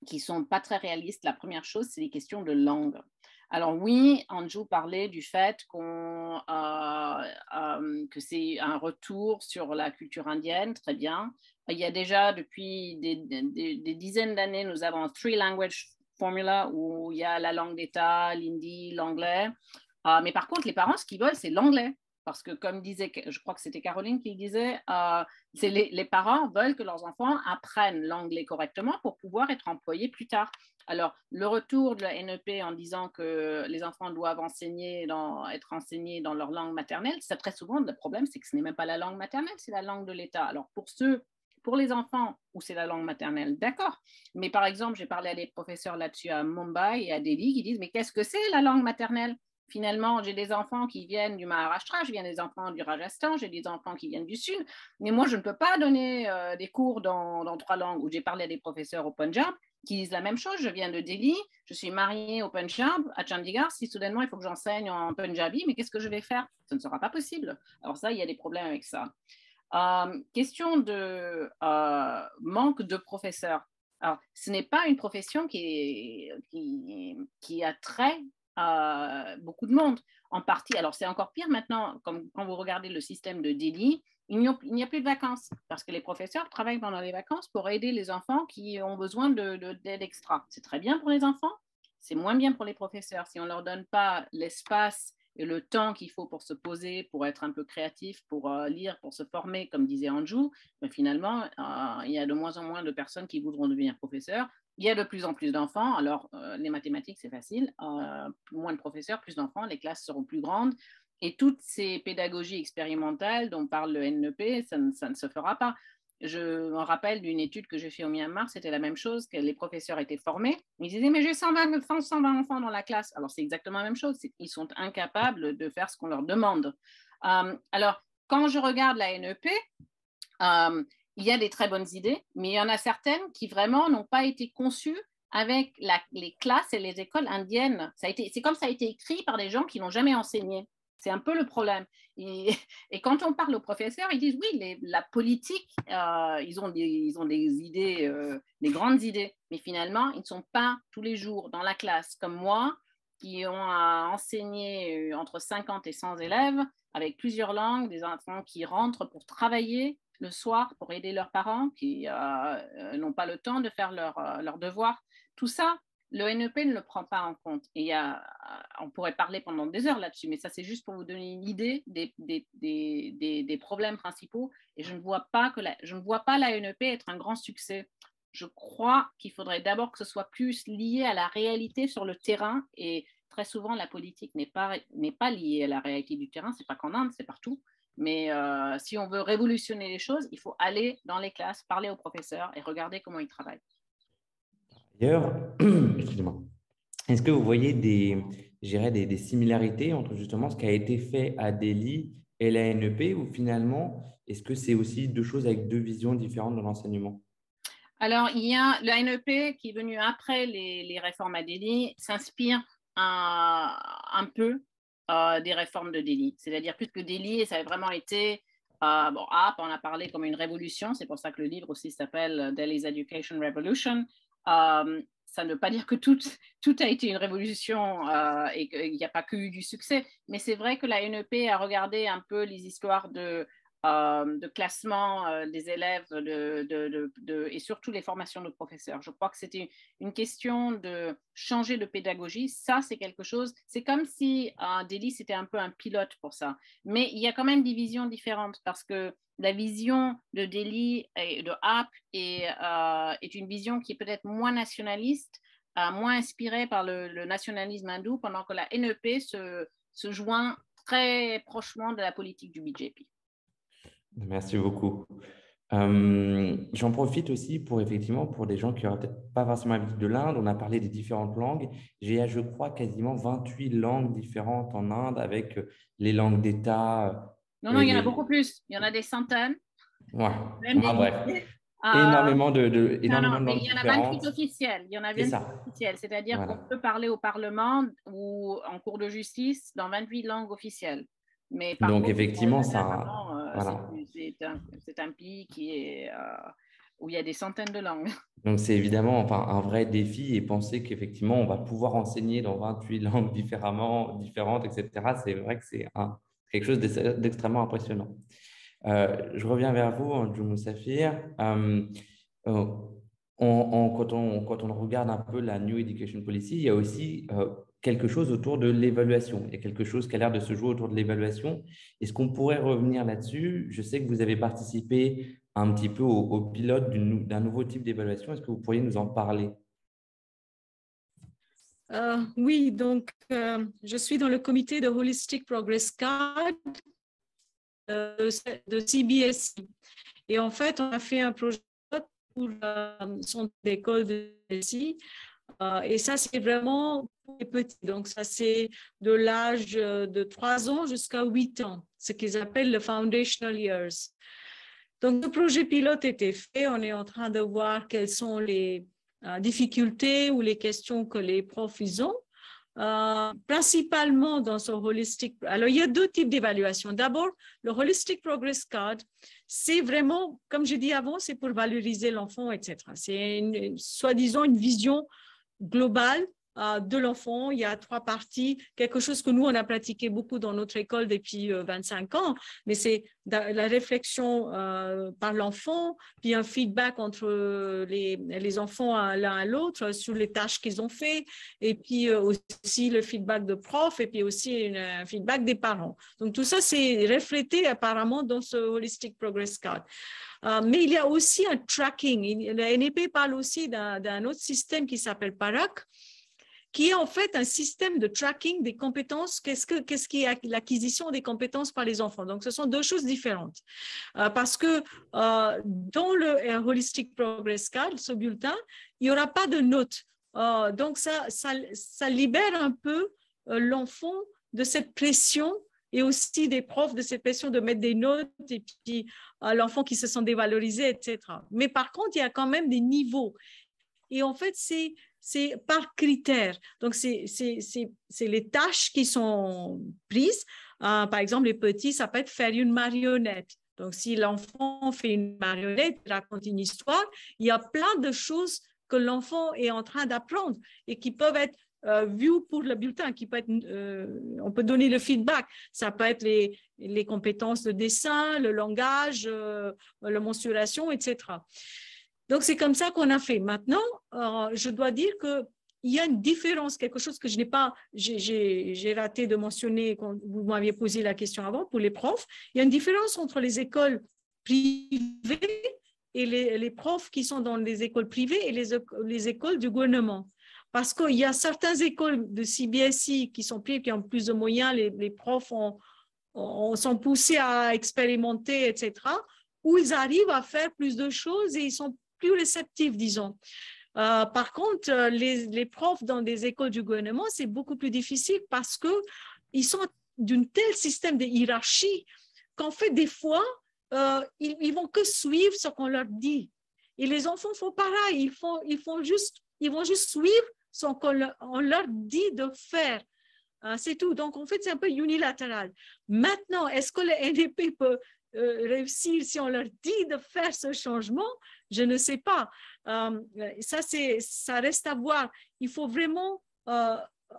qui ne sont pas très réalistes. La première chose, c'est les questions de langue. Alors oui, Anju parlait du fait que c'est un retour sur la culture indienne, très bien. Il y a déjà depuis des dizaines d'années, nous avons un Three Language Formula où il y a la langue d'État, l'hindi, l'anglais. Mais par contre, les parents, ce qu'ils veulent, c'est l'anglais. Parce que comme disait, je crois que c'était Caroline qui disait, les parents veulent que leurs enfants apprennent l'anglais correctement pour pouvoir être employés plus tard. Alors, le retour de la NEP en disant que les enfants doivent être enseignés dans leur langue maternelle, c'est très souvent, le problème, c'est que ce n'est même pas la langue maternelle, c'est la langue de l'État. Alors, pour les enfants où c'est la langue maternelle, d'accord. Mais par exemple, j'ai parlé à des professeurs là-dessus à Mumbai et à Delhi qui disent, mais qu'est-ce que c'est la langue maternelle ? Finalement, j'ai des enfants qui viennent du Maharashtra, j'ai des enfants du Rajasthan, j'ai des enfants qui viennent du Sud, mais moi, je ne peux pas donner des cours dans 3 langues. Où j'ai parlé à des professeurs au Punjab qui disent la même chose. Je viens de Delhi, je suis mariée au Punjab, à Chandigarh. Si soudainement, il faut que j'enseigne en Punjabi, mais qu'est-ce que je vais faire ? Ce ne sera pas possible. Alors ça, il y a des problèmes avec ça. Question de manque de professeurs. Alors, ce n'est pas une profession qui a trait beaucoup de monde, en partie. Alors, c'est encore pire maintenant, comme quand vous regardez le système de Delhi, il n'y a plus de vacances parce que les professeurs travaillent pendant les vacances pour aider les enfants qui ont besoin d'aide extra. C'est très bien pour les enfants, c'est moins bien pour les professeurs. Si on ne leur donne pas l'espace et le temps qu'il faut pour se poser, pour être un peu créatif, pour lire, pour se former, comme disait Anju, mais finalement, il y a de moins en moins de personnes qui voudront devenir professeurs. Il y a de plus en plus d'enfants. Alors, les mathématiques, c'est facile. Moins de professeurs, plus d'enfants, les classes seront plus grandes. Et toutes ces pédagogies expérimentales dont parle le NEP, ça ne se fera pas. Je me rappelle d'une étude que j'ai faite au Myanmar, c'était la même chose, que les professeurs étaient formés. Ils disaient, mais j'ai 120 enfants dans la classe. Alors, c'est exactement la même chose. Ils sont incapables de faire ce qu'on leur demande. Alors, quand je regarde la NEP, il y a des très bonnes idées, mais il y en a certaines qui vraiment n'ont pas été conçues avec les classes et les écoles indiennes. C'est comme ça a été écrit par des gens qui n'ont jamais enseigné. C'est un peu le problème. Et quand on parle aux professeurs, ils disent oui, la politique, ils ont des idées, des grandes idées, mais finalement, ils ne sont pas tous les jours dans la classe comme moi, qui ont à enseigner entre 50 et 100 élèves avec plusieurs langues, des enfants qui rentrent pour travailler le soir pour aider leurs parents qui n'ont pas le temps de faire leurs devoirs. Tout ça, le NEP ne le prend pas en compte. Et on pourrait parler pendant des heures là-dessus, mais ça, c'est juste pour vous donner une idée des problèmes principaux. Et je ne vois pas la NEP être un grand succès. Je crois qu'il faudrait d'abord que ce soit plus lié à la réalité sur le terrain. Et très souvent, la politique n'est pas liée à la réalité du terrain. Ce n'est pas qu'en Inde, c'est partout. Mais si on veut révolutionner les choses, il faut aller dans les classes, parler aux professeurs et regarder comment ils travaillent. D'ailleurs, excusez-moi, est-ce que vous voyez des similarités entre justement ce qui a été fait à Delhi et la NEP, ou finalement, est-ce que c'est aussi deux choses avec deux visions différentes de l'enseignement? Alors, il y a le NEP qui est venu après les réformes à Delhi, s'inspire un peu des réformes de Delhi. C'est-à-dire, plus que Delhi, ça a vraiment été, on a parlé comme une révolution, c'est pour ça que le livre aussi s'appelle Delhi's Education Revolution. Ça ne veut pas dire que tout a été une révolution et qu'il n'y a pas que eu du succès, mais c'est vrai que la NEP a regardé un peu les histoires de classement des élèves et surtout les formations de professeurs. Je crois que c'était une question de changer de pédagogie. Ça, c'est quelque chose, c'est comme si Delhi, c'était un peu un pilote pour ça. Mais il y a quand même des visions différentes parce que la vision de Delhi et de AP est une vision qui est peut-être moins nationaliste, moins inspirée par le nationalisme hindou, pendant que la NEP se joint très prochement de la politique du BJP. Merci beaucoup. J'en profite aussi pour effectivement pour des gens qui n'auraient peut-être pas forcément l'habitude de l'Inde. On a parlé des différentes langues. J'ai, je crois, quasiment 28 langues différentes en Inde avec les langues d'État. Non, non, il y en a beaucoup plus. Il y en a des centaines, Ouais. même des Bref, milliers. Non, énormément non, de mais langues il y en a 28 différentes. officielles. Il y en a C'est 28 ça. officielles, c'est-à-dire qu'on Voilà. peut parler au Parlement ou en cours de justice dans 28 langues officielles. Mais par Donc, contre, effectivement, vraiment, voilà. c'est un pays qui est, où il y a des centaines de langues. Donc, c'est évidemment enfin, un vrai défi et penser qu'effectivement, on va pouvoir enseigner dans 28 langues différentes, etc. C'est vrai que c'est quelque chose d'extrêmement impressionnant. Je reviens vers vous, Anjou Moussafir. Euh, quand on regarde un peu la New Education Policy, il y a aussi quelque chose autour de l'évaluation. Il y a quelque chose qui a l'air de se jouer autour de l'évaluation. Est-ce qu'on pourrait revenir là-dessus? Je sais que vous avez participé un petit peu au pilote d'un nouveau type d'évaluation. Est-ce que vous pourriez nous en parler? Oui, donc je suis dans le comité de Holistic Progress Card de CBSE. Et en fait, on a fait un projet pour son école de CBSE. Et ça, c'est vraiment pour les petits. Donc, ça, c'est de l'âge de 3 ans jusqu'à 8 ans, ce qu'ils appellent le Foundational Years. Donc, le projet pilote était fait. On est en train de voir quelles sont les difficultés ou les questions que les profs ils ont. Principalement dans ce holistic. Alors, il y a 2 types d'évaluation. D'abord, le Holistic Progress Card, c'est vraiment, comme j'ai dit avant, c'est pour valoriser l'enfant, etc. C'est soi-disant une vision globale de l'enfant. Il y a 3 parties, quelque chose que nous, on a pratiqué beaucoup dans notre école depuis 25 ans, mais c'est la réflexion par l'enfant, puis un feedback entre les enfants l'un à l'autre sur les tâches qu'ils ont fait, et puis aussi le feedback de prof, et puis aussi un feedback des parents. Donc, tout ça, c'est reflété apparemment dans ce Holistic Progress Card. Mais il y a aussi un tracking. La NEP parle aussi d'un autre système qui s'appelle PARAC, qui est en fait un système de tracking des compétences. Qu'est-ce qui est l'acquisition des compétences par les enfants? Donc, ce sont 2 choses différentes. Parce que dans le Holistic Progress Card, ce bulletin, il n'y aura pas de notes. Donc, ça libère un peu l'enfant de cette pression et aussi des profs de cette pression de mettre des notes et puis l'enfant qui se sent dévalorisé, etc. Mais par contre, il y a quand même des niveaux. Et en fait, c'est par critères. Donc, c'est les tâches qui sont prises. Par exemple, les petits, ça peut être faire une marionnette. Donc, si l'enfant fait une marionnette, raconte une histoire, il y a plein de choses que l'enfant est en train d'apprendre et qui peuvent être vues pour le bulletin, qui peut être, on peut donner le feedback. Ça peut être les compétences de dessin, le langage, la mensuration, etc. Donc, c'est comme ça qu'on a fait. Maintenant, je dois dire qu'il y a une différence, quelque chose que je n'ai pas, j'ai raté de mentionner quand vous m'aviez posé la question avant pour les profs. Il y a une différence entre les écoles privées et les profs qui sont dans les écoles privées et les écoles du gouvernement. Parce qu'il y a certaines écoles de CBSE qui sont privées, qui ont plus de moyens, les profs sont poussés à expérimenter, etc., où ils arrivent à faire plus de choses et ils sont plus réceptifs, disons. Par contre, les profs dans des écoles du gouvernement, c'est beaucoup plus difficile parce qu'ils sont d'un tel système de hiérarchie qu'en fait, des fois, ils vont que suivre ce qu'on leur dit. Et les enfants font pareil, ils vont juste suivre ce qu'on leur dit de faire. C'est tout. Donc, en fait, c'est un peu unilatéral. Maintenant, est-ce que le NDP peut réussir si on leur dit de faire ce changement? Je ne sais pas. Ça reste à voir. Il faut vraiment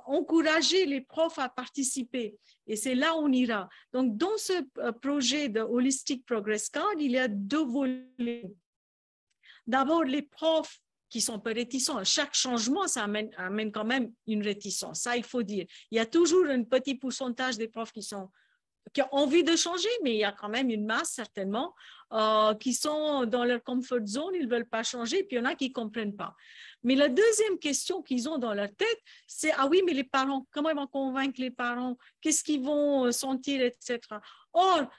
encourager les profs à participer. Et c'est là où on ira. Donc, dans ce projet de Holistic Progress Card, il y a 2 volets. D'abord, les profs qui sont un peu réticents. Chaque changement, ça amène quand même une réticence. Ça, il faut dire. Il y a toujours un petit pourcentage des profs qui ont envie de changer, mais il y a quand même une masse, certainement, qui sont dans leur comfort zone, ils ne veulent pas changer, puis il y en a qui ne comprennent pas. Mais la deuxième question qu'ils ont dans leur tête, c'est « Ah oui, mais les parents, comment ils vont convaincre les parents? Qu'est-ce qu'ils vont sentir, etc. » Or,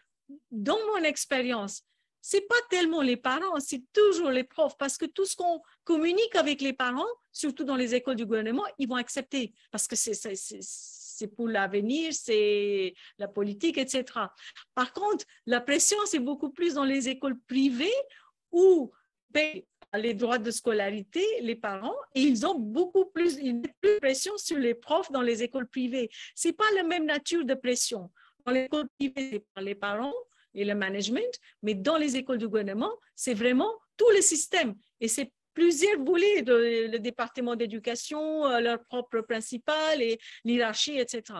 dans mon expérience, c'est pas tellement les parents, c'est toujours les profs, parce que tout ce qu'on communique avec les parents, surtout dans les écoles du gouvernement, ils vont accepter, parce que c'est pour l'avenir, c'est la politique, etc. Par contre, la pression, c'est beaucoup plus dans les écoles privées où les droits de scolarité, les parents, et ils ont ils mettent plus de pression sur les profs dans les écoles privées. C'est pas la même nature de pression. Dans les écoles privées, c'est par les parents et le management, mais dans les écoles du gouvernement, c'est vraiment tout le système. Et c'est plusieurs volets, le département d'éducation, leur propre principal et l'hierarchie, etc.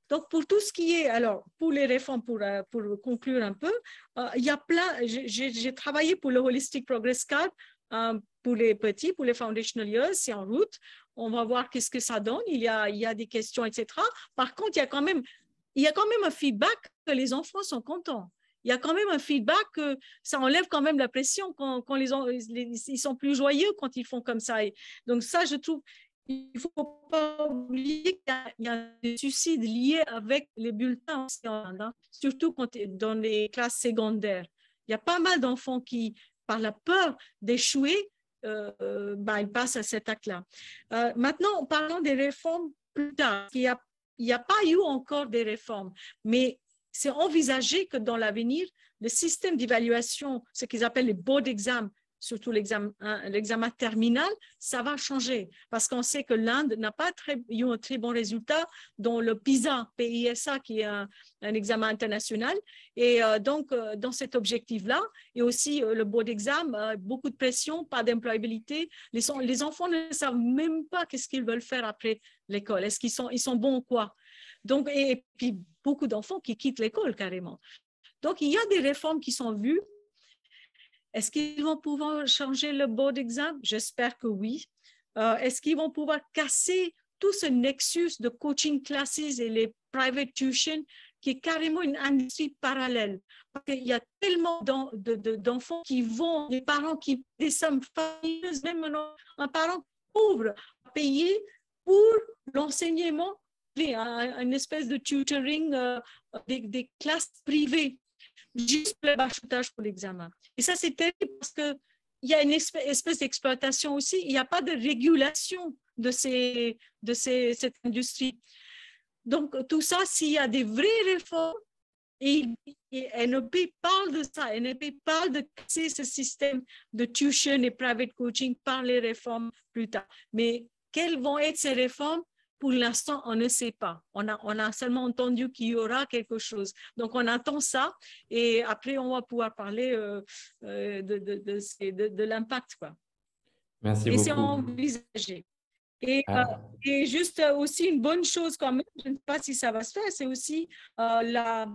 Donc, pour tout ce qui est, alors, pour les réformes, pour conclure un peu, il y a plein, j'ai travaillé pour le Holistic Progress Card pour les petits, pour les foundational years, c'est en route. On va voir qu'est-ce que ça donne. Il y a des questions, etc. Par contre, il y a quand même un feedback que les enfants sont contents. Il y a quand même un feedback que ça enlève quand même la pression quand ils sont plus joyeux quand ils font comme ça. Et donc ça, je trouve, il ne faut pas oublier qu'il y a des suicides liés avec les bulletins aussi en Inde, hein, surtout dans les classes secondaires. Il y a pas mal d'enfants qui, par la peur d'échouer, ils passent à cet acte-là. Maintenant, en parlant des réformes plus tard, il n'y a pas eu encore des réformes, mais c'est envisagé que dans l'avenir, le système d'évaluation, ce qu'ils appellent les board exams, surtout l'examen terminal, ça va changer parce qu'on sait que l'Inde n'a pas eu un très bon résultat dans le PISA, PISA, qui est un examen international. Et donc, dans cet objectif-là, et aussi le board exam, beaucoup de pression, pas d'employabilité. Les enfants ne savent même pas qu'est-ce qu'ils veulent faire après l'école. Est-ce qu'ils sont bons ou quoi? Donc, et puis, beaucoup d'enfants qui quittent l'école carrément. Donc, il y a des réformes qui sont vues. Est-ce qu'ils vont pouvoir changer le board exam? J'espère que oui. Est-ce qu'ils vont pouvoir casser tout ce nexus de coaching classes et les private tuition qui est carrément une industrie parallèle? Parce qu'il y a tellement d'enfants qui vont, des parents qui des sommes fabuleuses, même un parent pauvre à payer pour l'enseignement, une espèce de tutoring des classes privées, juste le bachotage pour l'examen. Et ça, c'est terrible parce qu'il y a une espèce d'exploitation aussi. Il n'y a pas de régulation de cette industrie. Donc, tout ça, s'il y a des vraies réformes, et NEP parle de ça, NEP parle de casser ce système de tuition et private coaching par les réformes plus tard. Mais quelles vont être ces réformes? Pour l'instant, on ne sait pas. On a seulement entendu qu'il y aura quelque chose. Donc, on attend ça et après, on va pouvoir parler de l'impact, quoi. Merci et c'est beaucoup. envisagé. Et Ah, juste aussi une bonne chose quand même, je ne sais pas si ça va se faire, c'est aussi la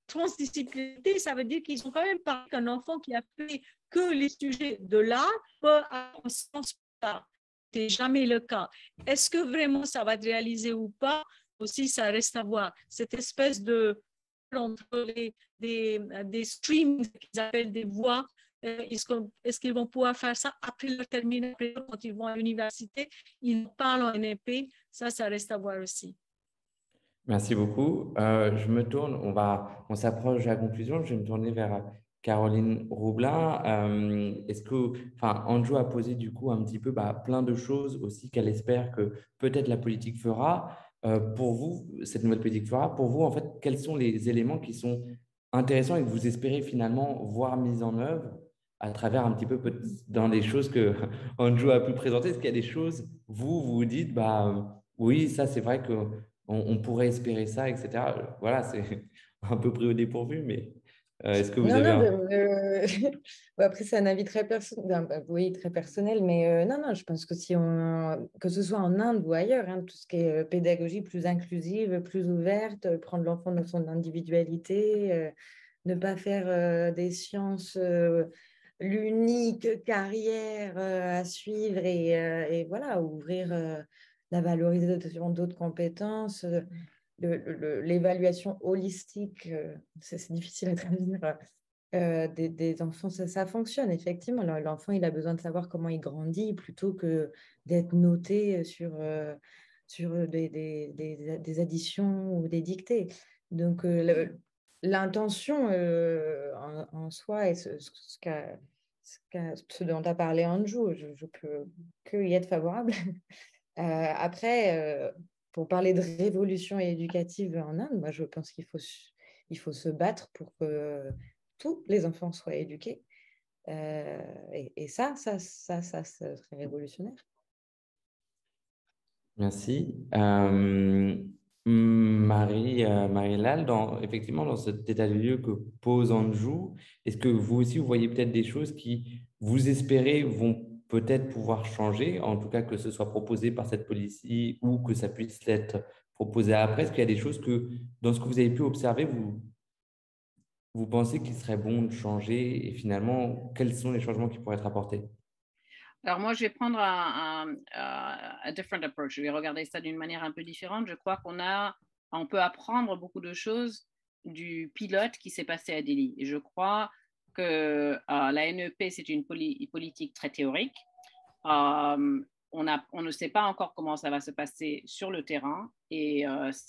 transdisciplinarité. Ça veut dire qu'ils ont quand même parlé qu'un enfant qui a fait que les sujets de l'art peut avoir un sens pour l'art. Ce n'est jamais le cas. Est-ce que vraiment ça va être réalisé ou pas? Aussi, ça reste à voir. Cette espèce de entre des streams qu'ils appellent des voix, est-ce qu'ils vont pouvoir faire ça après leur terminal, quand ils vont à l'université? Ils parlent en NLP, ça reste à voir aussi. merci beaucoup. Je me tourne, on s'approche de la conclusion. Je vais me tourner vers Caroline Roublin. Anjou a posé du coup un petit peu plein de choses aussi qu'elle espère que peut-être la politique fera. Pour vous, cette nouvelle politique fera. Pour vous, en fait, quels sont les éléments qui sont intéressants et que vous espérez finalement voir mis en œuvre à travers un petit peu dans les choses que Anjou a pu présenter? Est-ce qu'il y a des choses, vous dites, oui, ça c'est vrai que on pourrait espérer ça, etc. Voilà, c'est un peu pris au dépourvu, mais est-ce que vous Non, avez non, un... après, c'est un avis très personnel, oui, très personnel, mais non, je pense que que ce soit en Inde ou ailleurs, hein, tout ce qui est pédagogie plus inclusive, plus ouverte, prendre l'enfant dans son individualité, ne pas faire des sciences l'unique carrière à suivre et voilà, ouvrir la valorisation d'autres compétences. L'évaluation holistique, c'est difficile à traduire, des enfants, ça fonctionne effectivement. L'enfant, il a besoin de savoir comment il grandit plutôt que d'être noté sur des additions ou des dictées. Donc, l'intention en soi et ce dont a parlé Anju, je peux que y être favorable. Après, pour parler de révolution éducative en Inde, moi, je pense qu'il faut se battre pour que tous les enfants soient éduqués. Et ça serait révolutionnaire. Merci. Marie-Lal, effectivement, dans cet état de lieu que pose Anjou, est-ce que vous aussi, vous voyez peut-être des choses qui, vous espérez, vont peut-être pouvoir changer, en tout cas que ce soit proposé par cette policy ou que ça puisse l'être proposé après? Est-ce qu'il y a des choses que, dans ce que vous avez pu observer, vous pensez qu'il serait bon de changer et finalement, quels sont les changements qui pourraient être apportés? Alors moi, je vais prendre un different approach. Je vais regarder ça d'une manière un peu différente. Je crois on peut apprendre beaucoup de choses du pilote qui s'est passé à Delhi. Et je crois que la NEP, c'est une politique très théorique. On ne sait pas encore comment ça va se passer sur le terrain. Et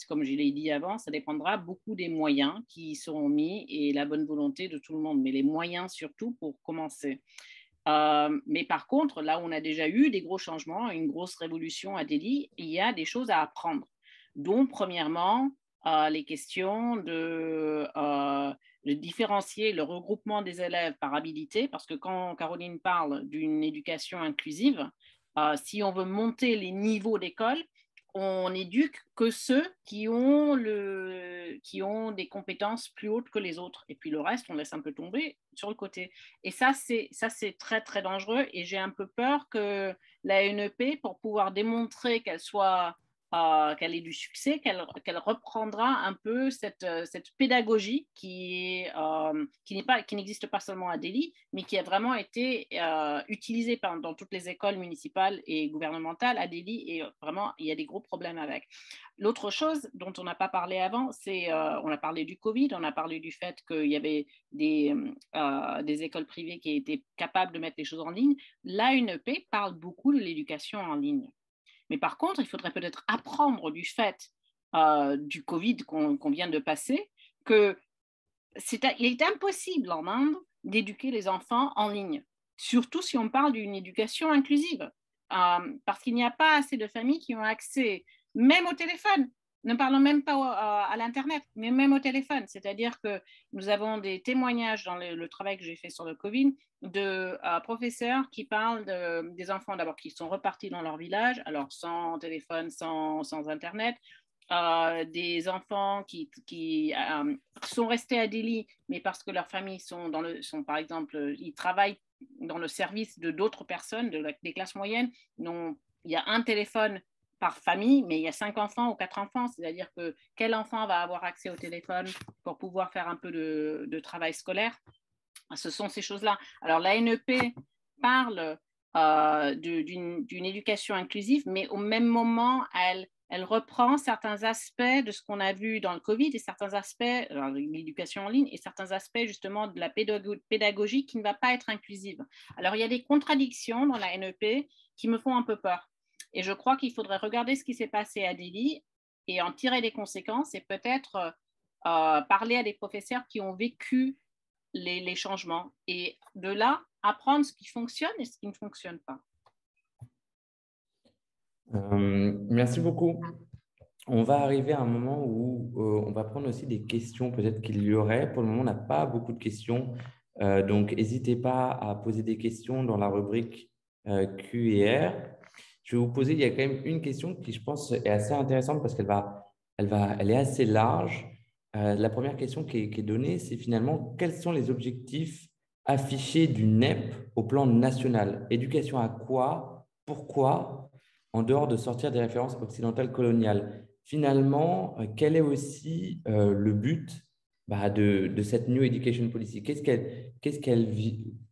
comme je l'ai dit avant, ça dépendra beaucoup des moyens qui seront mis et la bonne volonté de tout le monde, mais les moyens surtout pour commencer. Mais par contre, là où on a déjà eu des gros changements, une grosse révolution à Delhi, il y a des choses à apprendre, dont premièrement les questions de différencier le regroupement des élèves par habilité, parce que quand Caroline parle d'une éducation inclusive, si on veut monter les niveaux d'école, on n'éduque que ceux qui ont des compétences plus hautes que les autres. Et puis le reste, on laisse un peu tomber sur le côté. Et ça, c'est très, très dangereux. Et j'ai un peu peur que la NEP, pour pouvoir démontrer qu'elle ait du succès, qu'elle reprendra un peu cette pédagogie qui n'existe pas seulement à Delhi, mais qui a vraiment été utilisée dans toutes les écoles municipales et gouvernementales à Delhi, et vraiment, il y a des gros problèmes avec. L'autre chose dont on n'a pas parlé avant, c'est on a parlé du Covid, on a parlé du fait qu'il y avait des écoles privées qui étaient capables de mettre les choses en ligne. L'ANEP parle beaucoup de l'éducation en ligne. Mais par contre, il faudrait peut-être apprendre du fait du Covid qu'on vient de passer, qu'il est impossible en Inde d'éduquer les enfants en ligne, surtout si on parle d'une éducation inclusive, parce qu'il n'y a pas assez de familles qui ont accès, même au téléphone. Ne parlons même pas à l'Internet, mais même au téléphone. C'est-à-dire que nous avons des témoignages dans le travail que j'ai fait sur le Covid de professeurs qui parlent des enfants d'abord qui sont repartis dans leur village, alors sans téléphone, sans Internet, des enfants qui sont restés à Delhi, mais parce que leurs familles sont par exemple, ils travaillent dans le service de d'autres personnes, des classes moyennes. Donc, il y a un téléphone par famille, mais il y a 5 enfants ou 4 enfants, c'est-à-dire que quel enfant va avoir accès au téléphone pour pouvoir faire un peu de travail scolaire? Ce sont ces choses-là. Alors, la NEP parle d'une éducation inclusive, mais au même moment, elle reprend certains aspects de ce qu'on a vu dans le Covid et certains aspects de l'éducation en ligne et certains aspects justement de la pédagogie qui ne va pas être inclusive. Alors, il y a des contradictions dans la NEP qui me font un peu peur. Et je crois qu'il faudrait regarder ce qui s'est passé à Delhi et en tirer des conséquences et peut-être parler à des professeurs qui ont vécu les changements et de là, apprendre ce qui fonctionne et ce qui ne fonctionne pas. Merci beaucoup. On va arriver à un moment où on va prendre aussi des questions, peut-être qu'il y aurait. Pour le moment, on n'a pas beaucoup de questions. Donc, n'hésitez pas à poser des questions dans la rubrique Q&R. Je vais vous poser, il y a quand même une question qui, je pense, est assez intéressante parce elle est assez large. La première question qui est donnée, c'est finalement quels sont les objectifs affichés du NEP au plan national? Éducation à quoi? Pourquoi? En dehors de sortir des références occidentales coloniales. Finalement, quel est aussi le but de cette New Education Policy?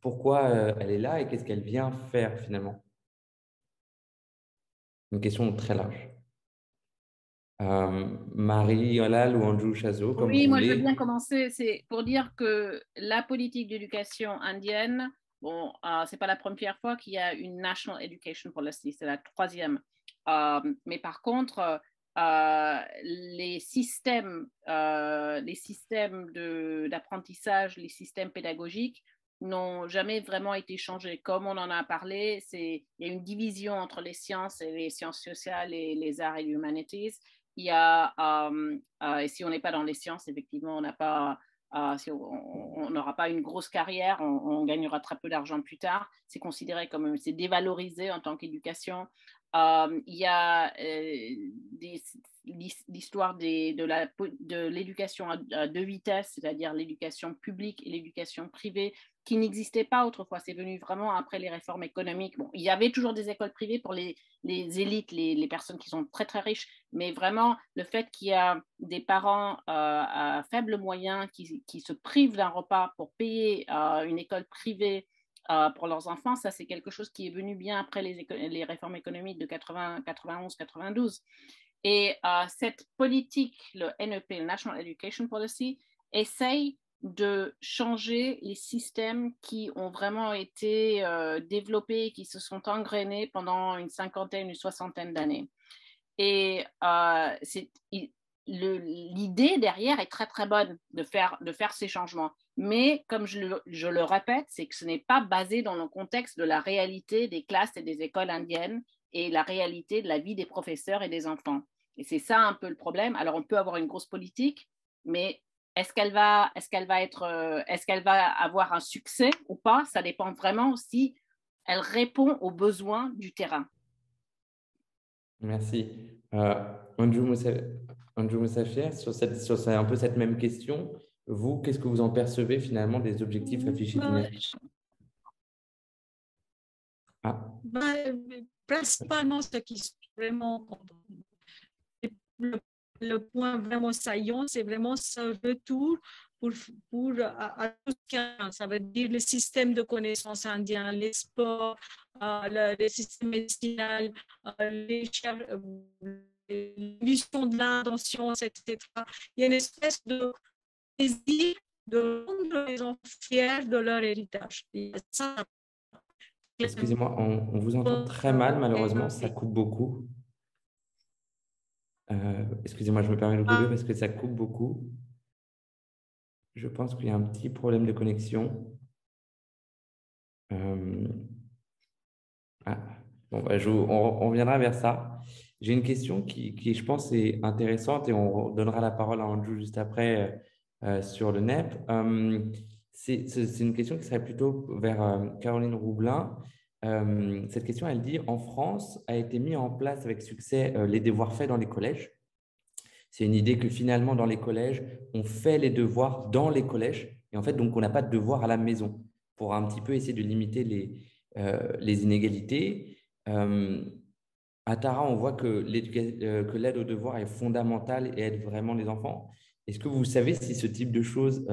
Pourquoi elle est là et qu'est-ce qu'elle vient faire finalement? Une question très large. Marie-Olal ou Andrew Chazot, comme Oui, vous moi je veux voulez. bien commencer. C'est pour dire que la politique d'éducation indienne, bon, c'est pas la première fois qu'il y a une National Education Policy, c'est la 3e. Mais par contre, les systèmes d'apprentissage, les systèmes pédagogiques n'ont jamais vraiment été changés. Comme on en a parlé, il y a une division entre les sciences et les sciences sociales et les arts et les humanities. Il y a, et si on n'est pas dans les sciences, effectivement, on n'a pas, si on n'aura pas une grosse carrière, on gagnera très peu d'argent plus tard. C'est considéré comme, c'est dévalorisé en tant qu'éducation. Il y a l'histoire de l'éducation à deux vitesses, c'est-à-dire l'éducation publique et l'éducation privée, qui n'existait pas autrefois. C'est venu vraiment après les réformes économiques. Bon, il y avait toujours des écoles privées pour les élites, les personnes qui sont très, très riches, mais vraiment, le fait qu'il y a des parents à faible moyen qui se privent d'un repas pour payer une école privée pour leurs enfants, ça, c'est quelque chose qui est venu bien après les réformes économiques de 91, 92. Et cette politique, le NEP, le National Education Policy, essaye de changer les systèmes qui ont vraiment été développés, qui se sont engrainés pendant une cinquantaine, une soixantaine d'années. Et l'idée derrière est très, très bonne de faire ces changements. Mais comme je le répète, c'est que ce n'est pas basé dans le contexte de la réalité des classes et des écoles indiennes et la réalité de la vie des professeurs et des enfants. Et c'est ça un peu le problème. Alors, on peut avoir une grosse politique, mais est-ce qu'elle va avoir un succès ou pas? Ça dépend vraiment si elle répond aux besoins du terrain. Merci. Andrew Moussafir, sur un peu cette même question, vous, qu'est-ce que vous en percevez finalement des objectifs affichés du NEP? Principalement, ce qui est vraiment le point vraiment saillant, c'est vraiment ce retour à tout ce qu'il y a. Ça veut dire le système de connaissances indien, les sports, le système médicinal, l'évolution de l'Inde en sciences, etc. Il y a une espèce de désir de rendre les enfants fiers de leur héritage. Excusez-moi, on vous entend très mal, malheureusement, ça coupe beaucoup. Excusez-moi, je me permets de vous couper parce que ça coupe beaucoup. Je pense qu'il y a un petit problème de connexion. Bon, on reviendra vers ça. J'ai une question qui, je pense, est intéressante et on donnera la parole à Andrew juste après sur le NEP. C'est une question qui serait plutôt vers Caroline Roublin. Cette question, elle dit, en France, a été mis en place avec succès les devoirs faits dans les collèges. C'est une idée que finalement, dans les collèges, on fait les devoirs dans les collèges. Et en fait, donc, on n'a pas de devoirs à la maison pour un petit peu essayer de limiter les inégalités. À Tara, on voit que l'aide aux devoirs est fondamentale et aide vraiment les enfants. Est-ce que vous savez si ce type de choses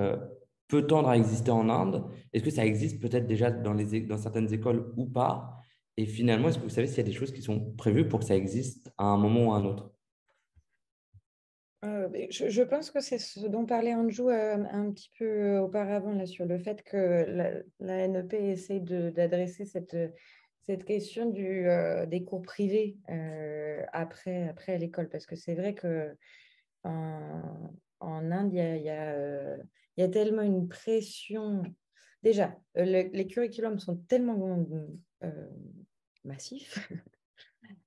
peut tendre à exister en Inde? Est-ce que ça existe peut-être déjà dans certaines écoles ou pas? Et finalement, est-ce que vous savez s'il y a des choses qui sont prévues pour que ça existe à un moment ou à un autre? Je pense que c'est ce dont parlait Andrew un petit peu auparavant, là, sur le fait que la NEP essaie d'adresser cette question des cours privés après l'école. Parce que c'est vrai qu'en Inde, il y a tellement une pression. Déjà, les curriculums sont tellement massifs.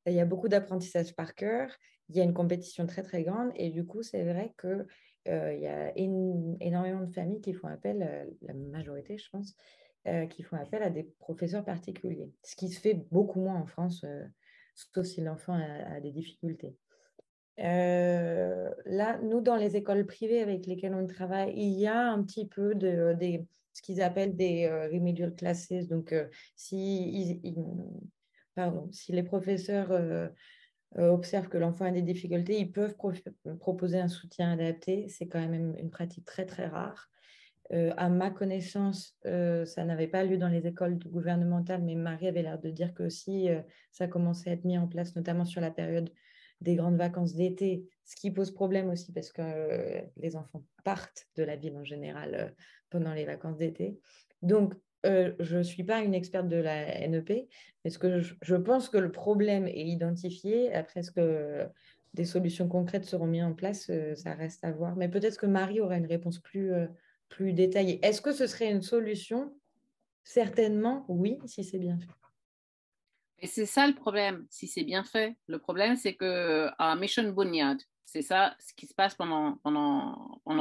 Il y a beaucoup d'apprentissage par cœur. Il y a une compétition très, très grande. Et du coup, c'est vrai qu'il y a énormément de familles qui font appel, la majorité, je pense, qui font appel à des professeurs particuliers. Ce qui se fait beaucoup moins en France, sauf si l'enfant a des difficultés. Là, nous, dans les écoles privées avec lesquelles on travaille, il y a un petit peu ce qu'ils appellent des remedial classes. Donc, si les professeurs observent que l'enfant a des difficultés, ils peuvent proposer un soutien adapté. C'est quand même une pratique très, très rare. À ma connaissance, ça n'avait pas lieu dans les écoles gouvernementales, mais Marie avait l'air de dire que aussi, ça commençait à être mis en place, notamment sur la période des grandes vacances d'été, ce qui pose problème aussi parce que les enfants partent de la ville en général pendant les vacances d'été. Donc, je ne suis pas une experte de la NEP, mais je pense que le problème est identifié. Après, ce que des solutions concrètes seront mises en place, ça reste à voir. Mais peut-être que Marie aura une réponse plus détaillée. Est-ce que ce serait une solution? Certainement, oui, si c'est bien fait. Et c'est ça le problème, si c'est bien fait. Le problème, c'est que à Mission Bunyad, c'est ça ce qui se passe pendant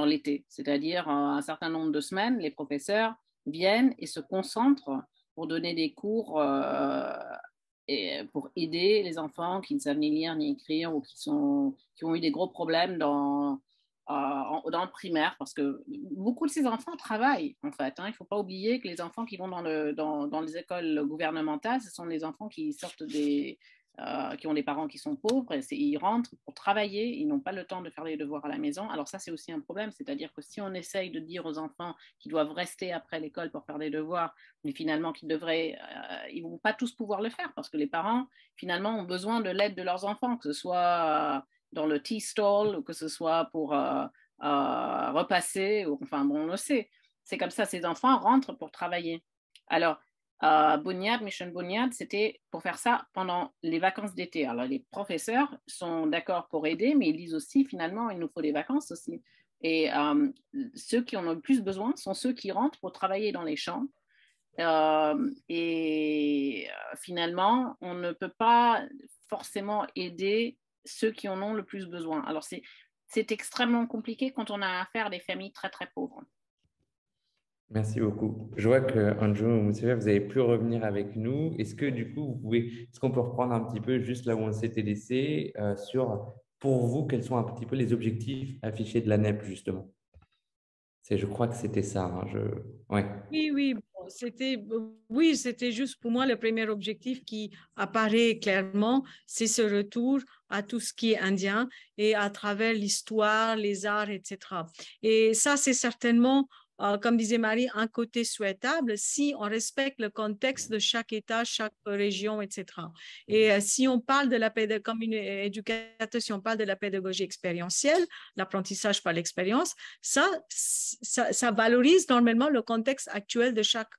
l'été. C'est-à-dire, un certain nombre de semaines, les professeurs viennent et se concentrent pour donner des cours et pour aider les enfants qui ne savent ni lire ni écrire ou qui ont eu des gros problèmes dans le primaire, parce que beaucoup de ces enfants travaillent, en fait. Il ne faut pas oublier que les enfants qui vont dans les écoles gouvernementales, ce sont des enfants qui sortent qui ont des parents qui sont pauvres, et ils rentrent pour travailler, ils n'ont pas le temps de faire les devoirs à la maison. Alors ça, c'est aussi un problème, c'est-à-dire que si on essaye de dire aux enfants qu'ils doivent rester après l'école pour faire des devoirs, mais finalement qu'ils ils ne vont pas tous pouvoir le faire, parce que les parents, finalement, ont besoin de l'aide de leurs enfants, que ce soit dans le tea stall, ou que ce soit pour repasser, enfin bon, on le sait. C'est comme ça, ces enfants rentrent pour travailler. Alors, Mission Bunyad, c'était pour faire ça pendant les vacances d'été. Alors, les professeurs sont d'accord pour aider, mais ils disent aussi, finalement, il nous faut des vacances aussi. Et ceux qui en ont le plus besoin sont ceux qui rentrent pour travailler dans les champs. Finalement, on ne peut pas forcément aider ceux qui en ont le plus besoin. Alors, c'est extrêmement compliqué quand on a affaire à des familles très, très pauvres. Merci beaucoup. Je vois que Anjo, vous avez pu revenir avec nous. Est-ce que du coup, est-ce qu'on peut reprendre un petit peu juste là où on s'était laissé sur, pour vous, quels sont un petit peu les objectifs affichés de la NEP, justement? Je crois que c'était ça. Ouais. Oui, c'était juste pour moi le premier objectif qui apparaît clairement, c'est ce retour à tout ce qui est indien et à travers l'histoire, les arts, etc. Et ça, c'est certainement, comme disait Marie, un côté souhaitable si on respecte le contexte de chaque État, chaque région, etc. Et si on parle de la pédagogie, comme une éducateur, si on parle de la pédagogie expérientielle, l'apprentissage par l'expérience, ça valorise normalement le contexte actuel de chaque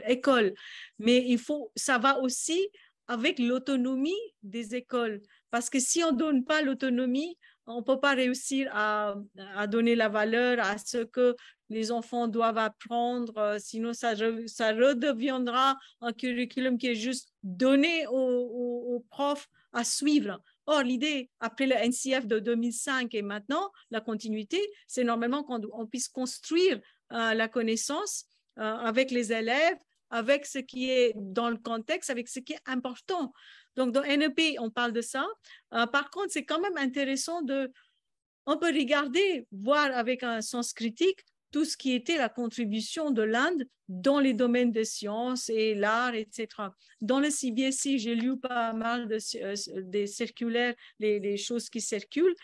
école. Mais ça va aussi avec l'autonomie des écoles. Parce que si on ne donne pas l'autonomie, on ne peut pas réussir à donner la valeur à ce que les enfants doivent apprendre, sinon ça redeviendra un curriculum qui est juste donné aux profs à suivre. Or, l'idée, après le NCF de 2005 et maintenant, la continuité, c'est normalement qu'on puisse construire la connaissance avec les élèves, avec ce qui est dans le contexte, avec ce qui est important. Donc, dans NEP, on parle de ça. Par contre, c'est quand même intéressant on peut regarder, voir avec un sens critique tout ce qui était la contribution de l'Inde dans les domaines des sciences et l'art, etc. Dans le CBSE, j'ai lu pas mal des circulaires, les choses qui circulent,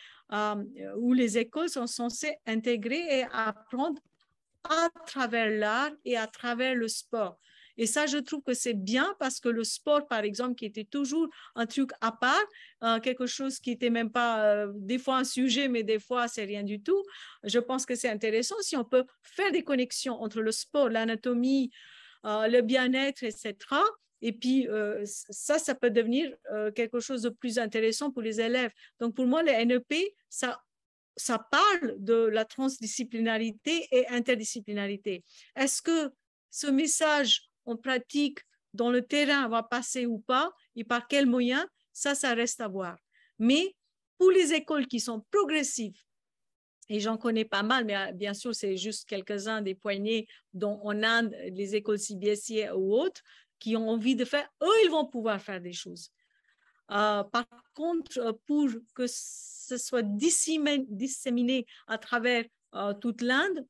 où les écoles sont censées intégrer et apprendre à travers l'art et à travers le sport. Et ça, je trouve que c'est bien parce que le sport, par exemple, qui était toujours un truc à part, quelque chose qui n'était même pas des fois un sujet, mais des fois, c'est rien du tout. Je pense que c'est intéressant si on peut faire des connexions entre le sport, l'anatomie, le bien-être, etc. Et puis, ça peut devenir quelque chose de plus intéressant pour les élèves. Donc, pour moi, le NEP, ça parle de la transdisciplinarité et interdisciplinarité. Est-ce que ce message en pratique dans le terrain va passer ou pas et par quels moyens, ça reste à voir. Mais pour les écoles qui sont progressives, et j'en connais pas mal, mais bien sûr, c'est juste quelques-uns des poignées dont en Inde, les écoles CBSE ou autres, qui ont envie de faire, eux, ils vont pouvoir faire des choses. Par contre, pour que ce soit disséminé à travers toute l'Inde,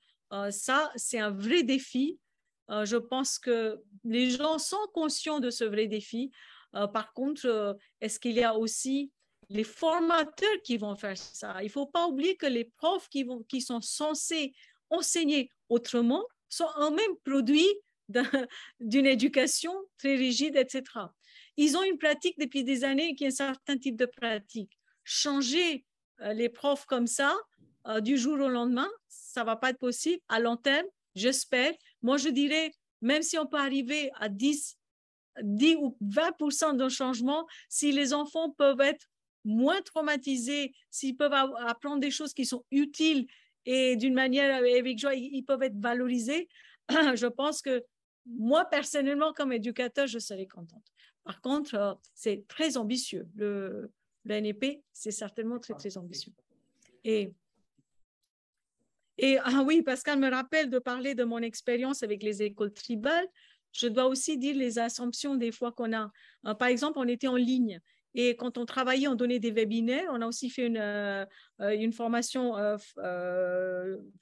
ça, c'est un vrai défi. Je pense que les gens sont conscients de ce vrai défi. Par contre, est-ce qu'il y a aussi les formateurs qui vont faire ça? Il ne faut pas oublier que les profs qui sont censés enseigner autrement sont eux-mêmes produits d'une éducation très rigide, etc. Ils ont une pratique depuis des années qui est un certain type de pratique. Changer les profs comme ça, du jour au lendemain, ça ne va pas être possible. À long terme, j'espère. Moi, je dirais, même si on peut arriver à 10 ou 20% de changement, si les enfants peuvent être moins traumatisés, s'ils peuvent apprendre des choses qui sont utiles et d'une manière avec joie, ils peuvent être valorisés, je pense que moi, personnellement, comme éducateur, je serais contente. Par contre, c'est très ambitieux. Le NEP, c'est certainement très, très ambitieux. Et ah oui, Pascal me rappelle de parler de mon expérience avec les écoles tribales. Je dois aussi dire les assumptions des fois qu'on a. Par exemple, on était en ligne et quand on travaillait, on donnait des webinaires. On a aussi fait une formation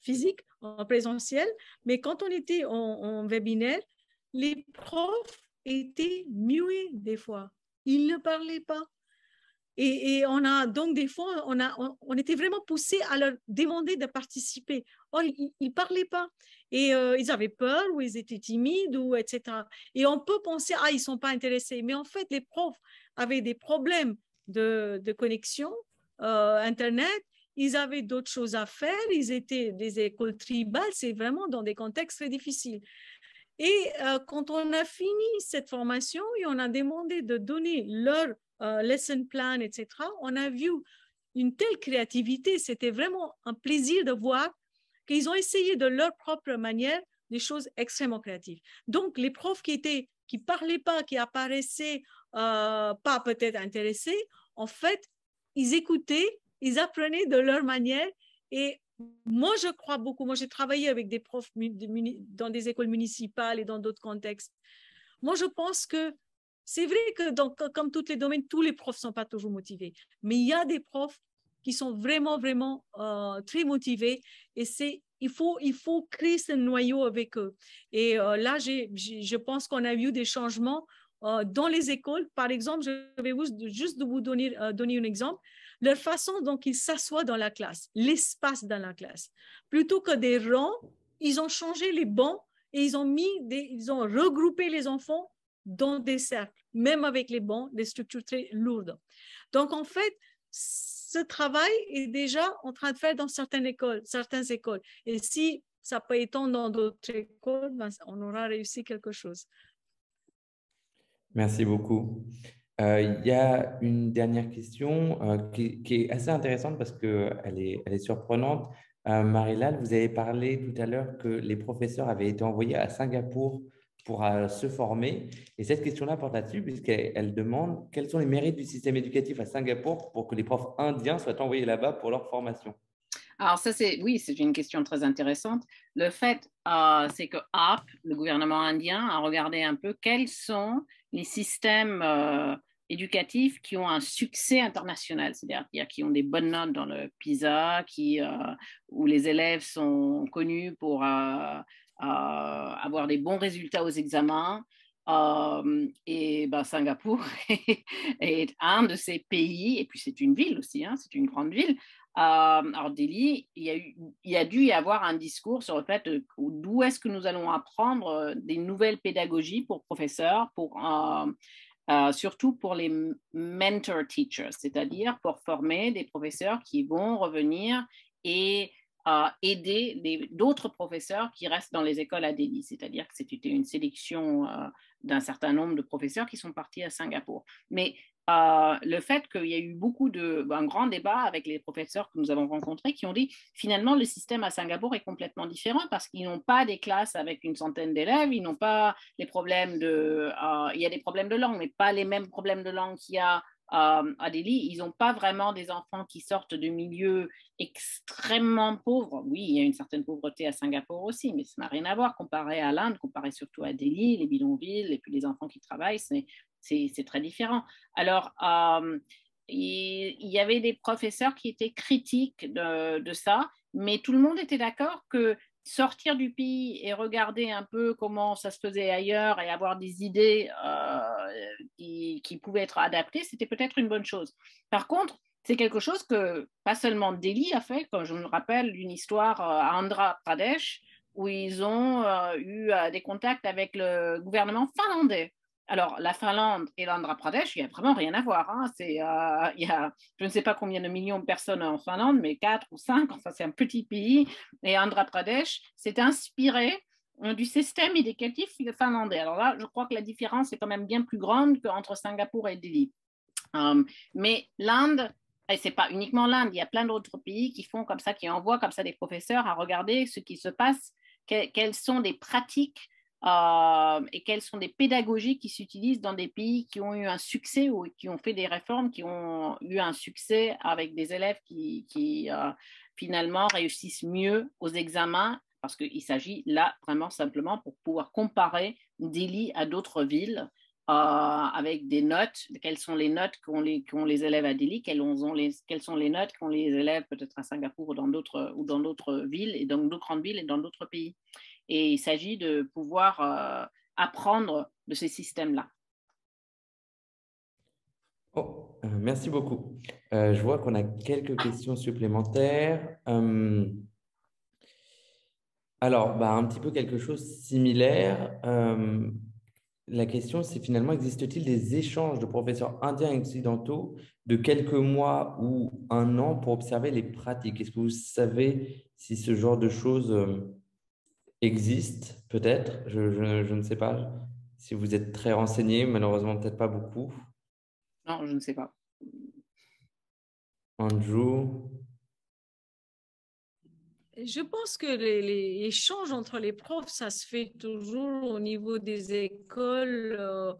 physique en présentiel. Mais quand on était en webinaire, les profs étaient muets des fois. Ils ne parlaient pas. Et on a donc des fois, on était vraiment poussé à leur demander de participer. Or, ils ne parlaient pas. Et ils avaient peur ou ils étaient timides, ou etc. Et on peut penser, ah, ils ne sont pas intéressés. Mais en fait, les profs avaient des problèmes de connexion Internet. Ils avaient d'autres choses à faire. Ils étaient des écoles tribales. C'est vraiment dans des contextes très difficiles. Et quand on a fini cette formation et on a demandé de donner leur lesson plan, etc., on a vu une telle créativité. C'était vraiment un plaisir de voir qu'ils ont essayé de leur propre manière des choses extrêmement créatives. Donc, les profs qui parlaient pas, qui apparaissaient pas peut-être intéressés, en fait, ils écoutaient, ils apprenaient de leur manière. Et moi, je crois beaucoup. Moi, j'ai travaillé avec des profs dans des écoles municipales et dans d'autres contextes. Moi, je pense que c'est vrai que comme tous les domaines, tous les profs ne sont pas toujours motivés. Mais il y a des profs qui sont vraiment, vraiment très motivés. Et il faut créer ce noyau avec eux. Et là, je pense qu'on a vu des changements dans les écoles. Par exemple, je vais juste vous donner un exemple. Leur façon dont ils s'assoient dans la classe, l'espace dans la classe. Plutôt que des rangs, ils ont changé les bancs et ils ont regroupé les enfants dans des cercles, même avec les bancs, des structures très lourdes. Donc, en fait, ce travail est déjà en train de faire dans certaines écoles. Et si ça peut étendre dans d'autres écoles, ben, on aura réussi quelque chose. Merci beaucoup. Il y a une dernière question qui est assez intéressante parce qu'elle est surprenante. Marie-Lalle, vous avez parlé tout à l'heure que les professeurs avaient été envoyés à Singapour pour se former. Et cette question-là porte là-dessus puisqu'elle demande quels sont les mérites du système éducatif à Singapour pour que les profs indiens soient envoyés là-bas pour leur formation. Alors ça, c'est une question très intéressante. Le fait, c'est que AAP, le gouvernement indien, a regardé un peu quels sont les systèmes éducatifs qui ont un succès international, c'est-à-dire qui ont des bonnes notes dans le PISA, où les élèves sont connus pour avoir des bons résultats aux examens. Et ben, Singapour est un de ces pays, et puis c'est une ville aussi, hein, c'est une grande ville. Alors Delhi, il y a dû y avoir un discours sur le fait d'où est-ce que nous allons apprendre des nouvelles pédagogies pour professeurs, surtout pour les mentor teachers, c'est-à-dire pour former des professeurs qui vont revenir et aider d'autres professeurs qui restent dans les écoles à Delhi, c'est-à-dire que c'était une sélection d'un certain nombre de professeurs qui sont partis à Singapour. Mais le fait qu'il y a eu un grand débat avec les professeurs que nous avons rencontrés qui ont dit finalement le système à Singapour est complètement différent parce qu'ils n'ont pas des classes avec une centaine d'élèves, ils n'ont pas les problèmes il y a des problèmes de langue, mais pas les mêmes problèmes de langue qu'il y a à Delhi. Ils n'ont pas vraiment des enfants qui sortent de milieux extrêmement pauvres. Oui, il y a une certaine pauvreté à Singapour aussi, mais ça n'a rien à voir comparé à l'Inde, comparé surtout à Delhi, les bidonvilles et puis les enfants qui travaillent, c'est très différent. Alors, il y avait des professeurs qui étaient critiques de ça, mais tout le monde était d'accord que sortir du pays et regarder un peu comment ça se faisait ailleurs et avoir des idées qui pouvaient être adaptées, c'était peut-être une bonne chose. Par contre, c'est quelque chose que pas seulement Delhi a fait, comme je me rappelle une histoire à Andhra Pradesh où ils ont eu des contacts avec le gouvernement finlandais. Alors, la Finlande et l'Andhra Pradesh, il n'y a vraiment rien à voir. Hein. Il y a, je ne sais pas combien de millions de personnes en Finlande, mais 4 ou 5, enfin, c'est un petit pays. Et Andhra Pradesh s'est inspiré du système éducatif finlandais. Alors là, je crois que la différence est quand même bien plus grande qu'entre Singapour et Delhi. Mais l'Inde, et ce n'est pas uniquement l'Inde, il y a plein d'autres pays qui font comme ça, qui envoient comme ça des professeurs à regarder ce qui se passe, quelles sont des pratiques et quelles sont des pédagogies qui s'utilisent dans des pays qui ont eu un succès ou qui ont fait des réformes, qui ont eu un succès avec des élèves qui finalement réussissent mieux aux examens, parce qu'il s'agit là vraiment simplement pour pouvoir comparer Delhi à d'autres villes avec des notes, quelles sont les notes qu'ont les élèves à Delhi, quelles sont les notes qu'ont les élèves peut-être à Singapour ou dans d'autres villes, et dans d'autres grandes villes et dans d'autres pays. Et il s'agit de pouvoir apprendre de ces systèmes-là. Oh, merci beaucoup. Je vois qu'on a quelques questions supplémentaires. Alors, un petit peu quelque chose de similaire. La question, c'est finalement, existe-t-il des échanges de professeurs indiens et occidentaux de quelques mois ou un an pour observer les pratiques? Est-ce que vous savez si ce genre de choses existe? Peut-être, je ne sais pas. Si vous êtes très renseigné, malheureusement, peut-être pas beaucoup. Non, je ne sais pas. Andrew? Je pense que les échanges entre les profs, ça se fait toujours au niveau des écoles,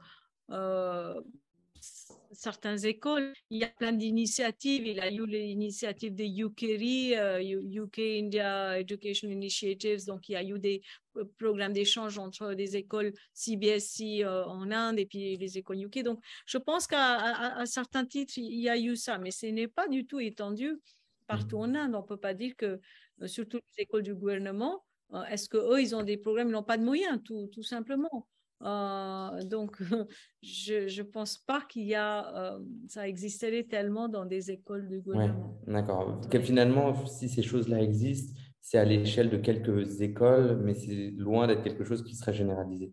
certaines écoles. Il y a plein d'initiatives. Il y a eu l'initiative de UKERI, UK India Education Initiatives. Donc, il y a eu des programmes d'échange entre des écoles CBSE en Inde et puis les écoles UK. Donc, je pense qu'à certains titres, il y a eu ça, mais ce n'est pas du tout étendu partout en Inde. On ne peut pas dire que, surtout les écoles du gouvernement, est-ce qu'eux, ils ont des programmes, ils n'ont pas de moyens, tout simplement. Donc, je ne pense pas qu'il y a, ça existerait tellement dans des écoles du gouvernement. Oui, d'accord. Finalement, si ces choses-là existent, c'est à l'échelle de quelques écoles, mais c'est loin d'être quelque chose qui serait généralisé.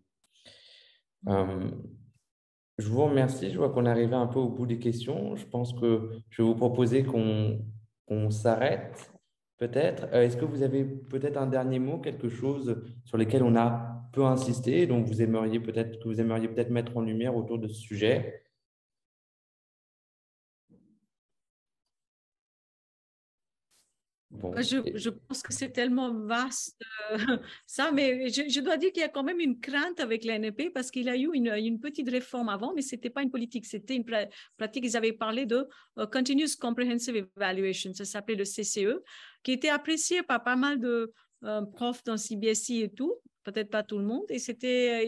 Je vous remercie. Je vois qu'on est arrivé un peu au bout des questions. Je pense que je vais vous proposer qu'on s'arrête peut-être. Est-ce que vous avez peut-être un dernier mot, quelque chose sur lequel on a peu insisté, dont vous aimeriez peut-être mettre en lumière autour de ce sujet? Bon. Je pense que c'est tellement vaste, ça, mais je dois dire qu'il y a quand même une crainte avec l'ANP parce qu'il y a eu une petite réforme avant, mais ce n'était pas une politique, c'était une pratique. Ils avaient parlé de Continuous Comprehensive Evaluation, ça s'appelait le CCE, qui était apprécié par pas mal de profs dans CBSE et tout, peut-être pas tout le monde, et c'était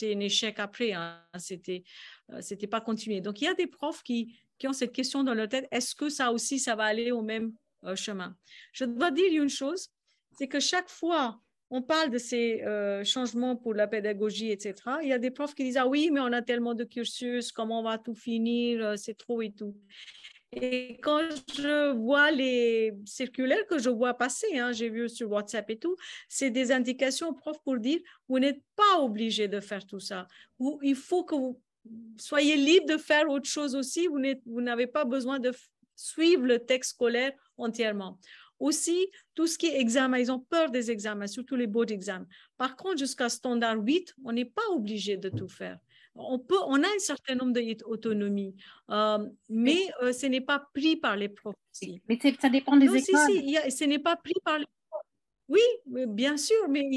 un échec après, hein. C'était pas continué. Donc, il y a des profs qui ont cette question dans leur tête, est-ce que ça aussi, ça va aller au même chemin. Je dois dire une chose, c'est que chaque fois on parle de ces changements pour la pédagogie, etc., il y a des profs qui disent « Ah oui, mais on a tellement de cursus, comment on va tout finir, c'est trop et tout ». Et quand je vois les circulaires que je vois passer, hein, j'ai vu sur WhatsApp et tout, c'est des indications aux profs pour dire « Vous n'êtes pas obligé de faire tout ça. Il faut que vous soyez libre de faire autre chose aussi. Vous n'avez pas besoin de suivre le texte scolaire entièrement. » Aussi, tout ce qui est examen, ils ont peur des examens, surtout les board exams. Par contre, jusqu'à standard 8, on n'est pas obligé de tout faire. On a un certain nombre d'autonomie, mais ce n'est pas pris par les profs aussi. Mais ça dépend des écoles. Ce n'est pas pris par les profs. Oui, bien sûr, mais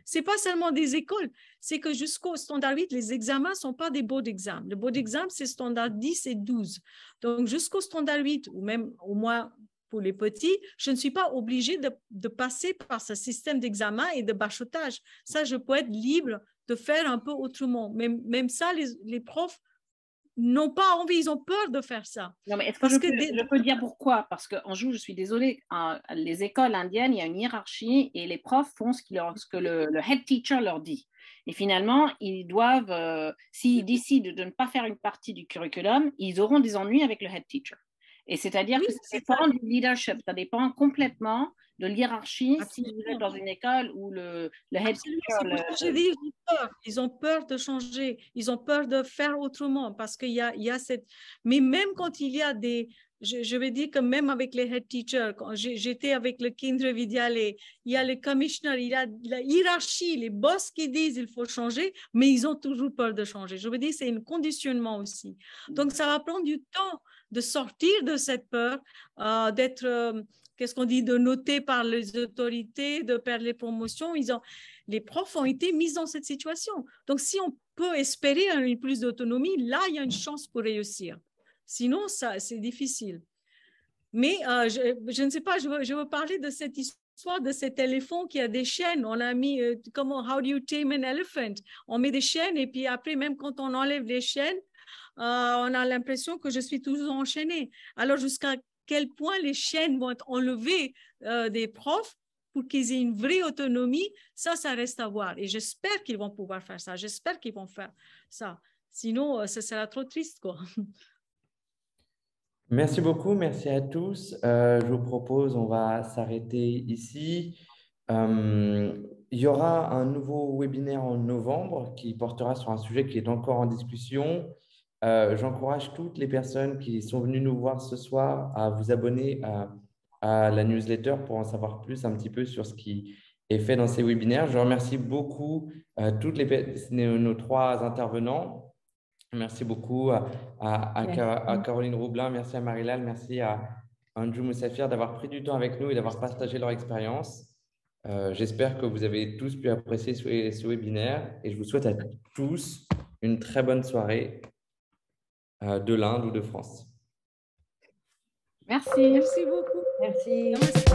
c'est pas seulement des écoles, c'est que jusqu'au standard 8, les examens ne sont pas des board exams. Le board exam, c'est standard 10 et 12. Donc, jusqu'au standard 8, ou même au moins pour les petits, je ne suis pas obligée de passer par ce système d'examen et de bachotage. Ça, je peux être libre de faire un peu autrement. Même ça, les profs n'ont pas envie, ils ont peur de faire ça. Non, mais est-ce que je peux dire pourquoi? Parce qu'en jour, je suis désolée, les écoles indiennes, il y a une hiérarchie et les profs font ce que le head teacher leur dit. Et finalement, ils doivent, s'ils décident de ne pas faire une partie du curriculum, ils auront des ennuis avec le head teacher. Et c'est-à-dire que ça dépend du leadership, ça dépend complètement de l'hiérarchie. Si vous êtes dans une école où le head teacher... Ils ont peur de changer, ils ont peur de faire autrement parce qu'il y a cette... Mais même quand il y a des je vais dire que même avec les head teachers, quand j'étais avec le Kendriya Vidyalaya, il y a les commissioners, il y a la hiérarchie, les boss qui disent il faut changer, mais ils ont toujours peur de changer. Je veux dire, c'est un conditionnement aussi. Donc, ça va prendre du temps de sortir de cette peur, d'être, qu'est-ce qu'on dit, de noter par les autorités, de perdre les promotions. Les profs ont été mis dans cette situation. Donc, si on peut espérer une plus d'autonomie, là, il y a une chance pour réussir. Sinon, c'est difficile. Mais je ne sais pas, je veux parler de cette histoire de cet éléphant qui a des chaînes. On a mis, comment, how do you tame an elephant? On met des chaînes et puis après, même quand on enlève les chaînes, on a l'impression que je suis toujours enchaînée. Alors, jusqu'à quel point les chaînes vont être enlevées des profs pour qu'ils aient une vraie autonomie, ça reste à voir. Et j'espère qu'ils vont pouvoir faire ça. J'espère qu'ils vont faire ça. Sinon, ça sera trop triste, quoi. Merci beaucoup, merci à tous. Je vous propose, on va s'arrêter ici. Il y aura un nouveau webinaire en novembre qui portera sur un sujet qui est encore en discussion. J'encourage toutes les personnes qui sont venues nous voir ce soir à vous abonner à la newsletter pour en savoir plus un petit peu sur ce qui est fait dans ces webinaires. Je remercie beaucoup nos 3 intervenants. Merci beaucoup à Caroline Roublin, merci à Marilal, merci à Anjou Moussafir d'avoir pris du temps avec nous et d'avoir partagé leur expérience. J'espère que vous avez tous pu apprécier ce webinaire et je vous souhaite à tous une très bonne soirée de l'Inde ou de France. Merci. Merci beaucoup. Merci. Namaste.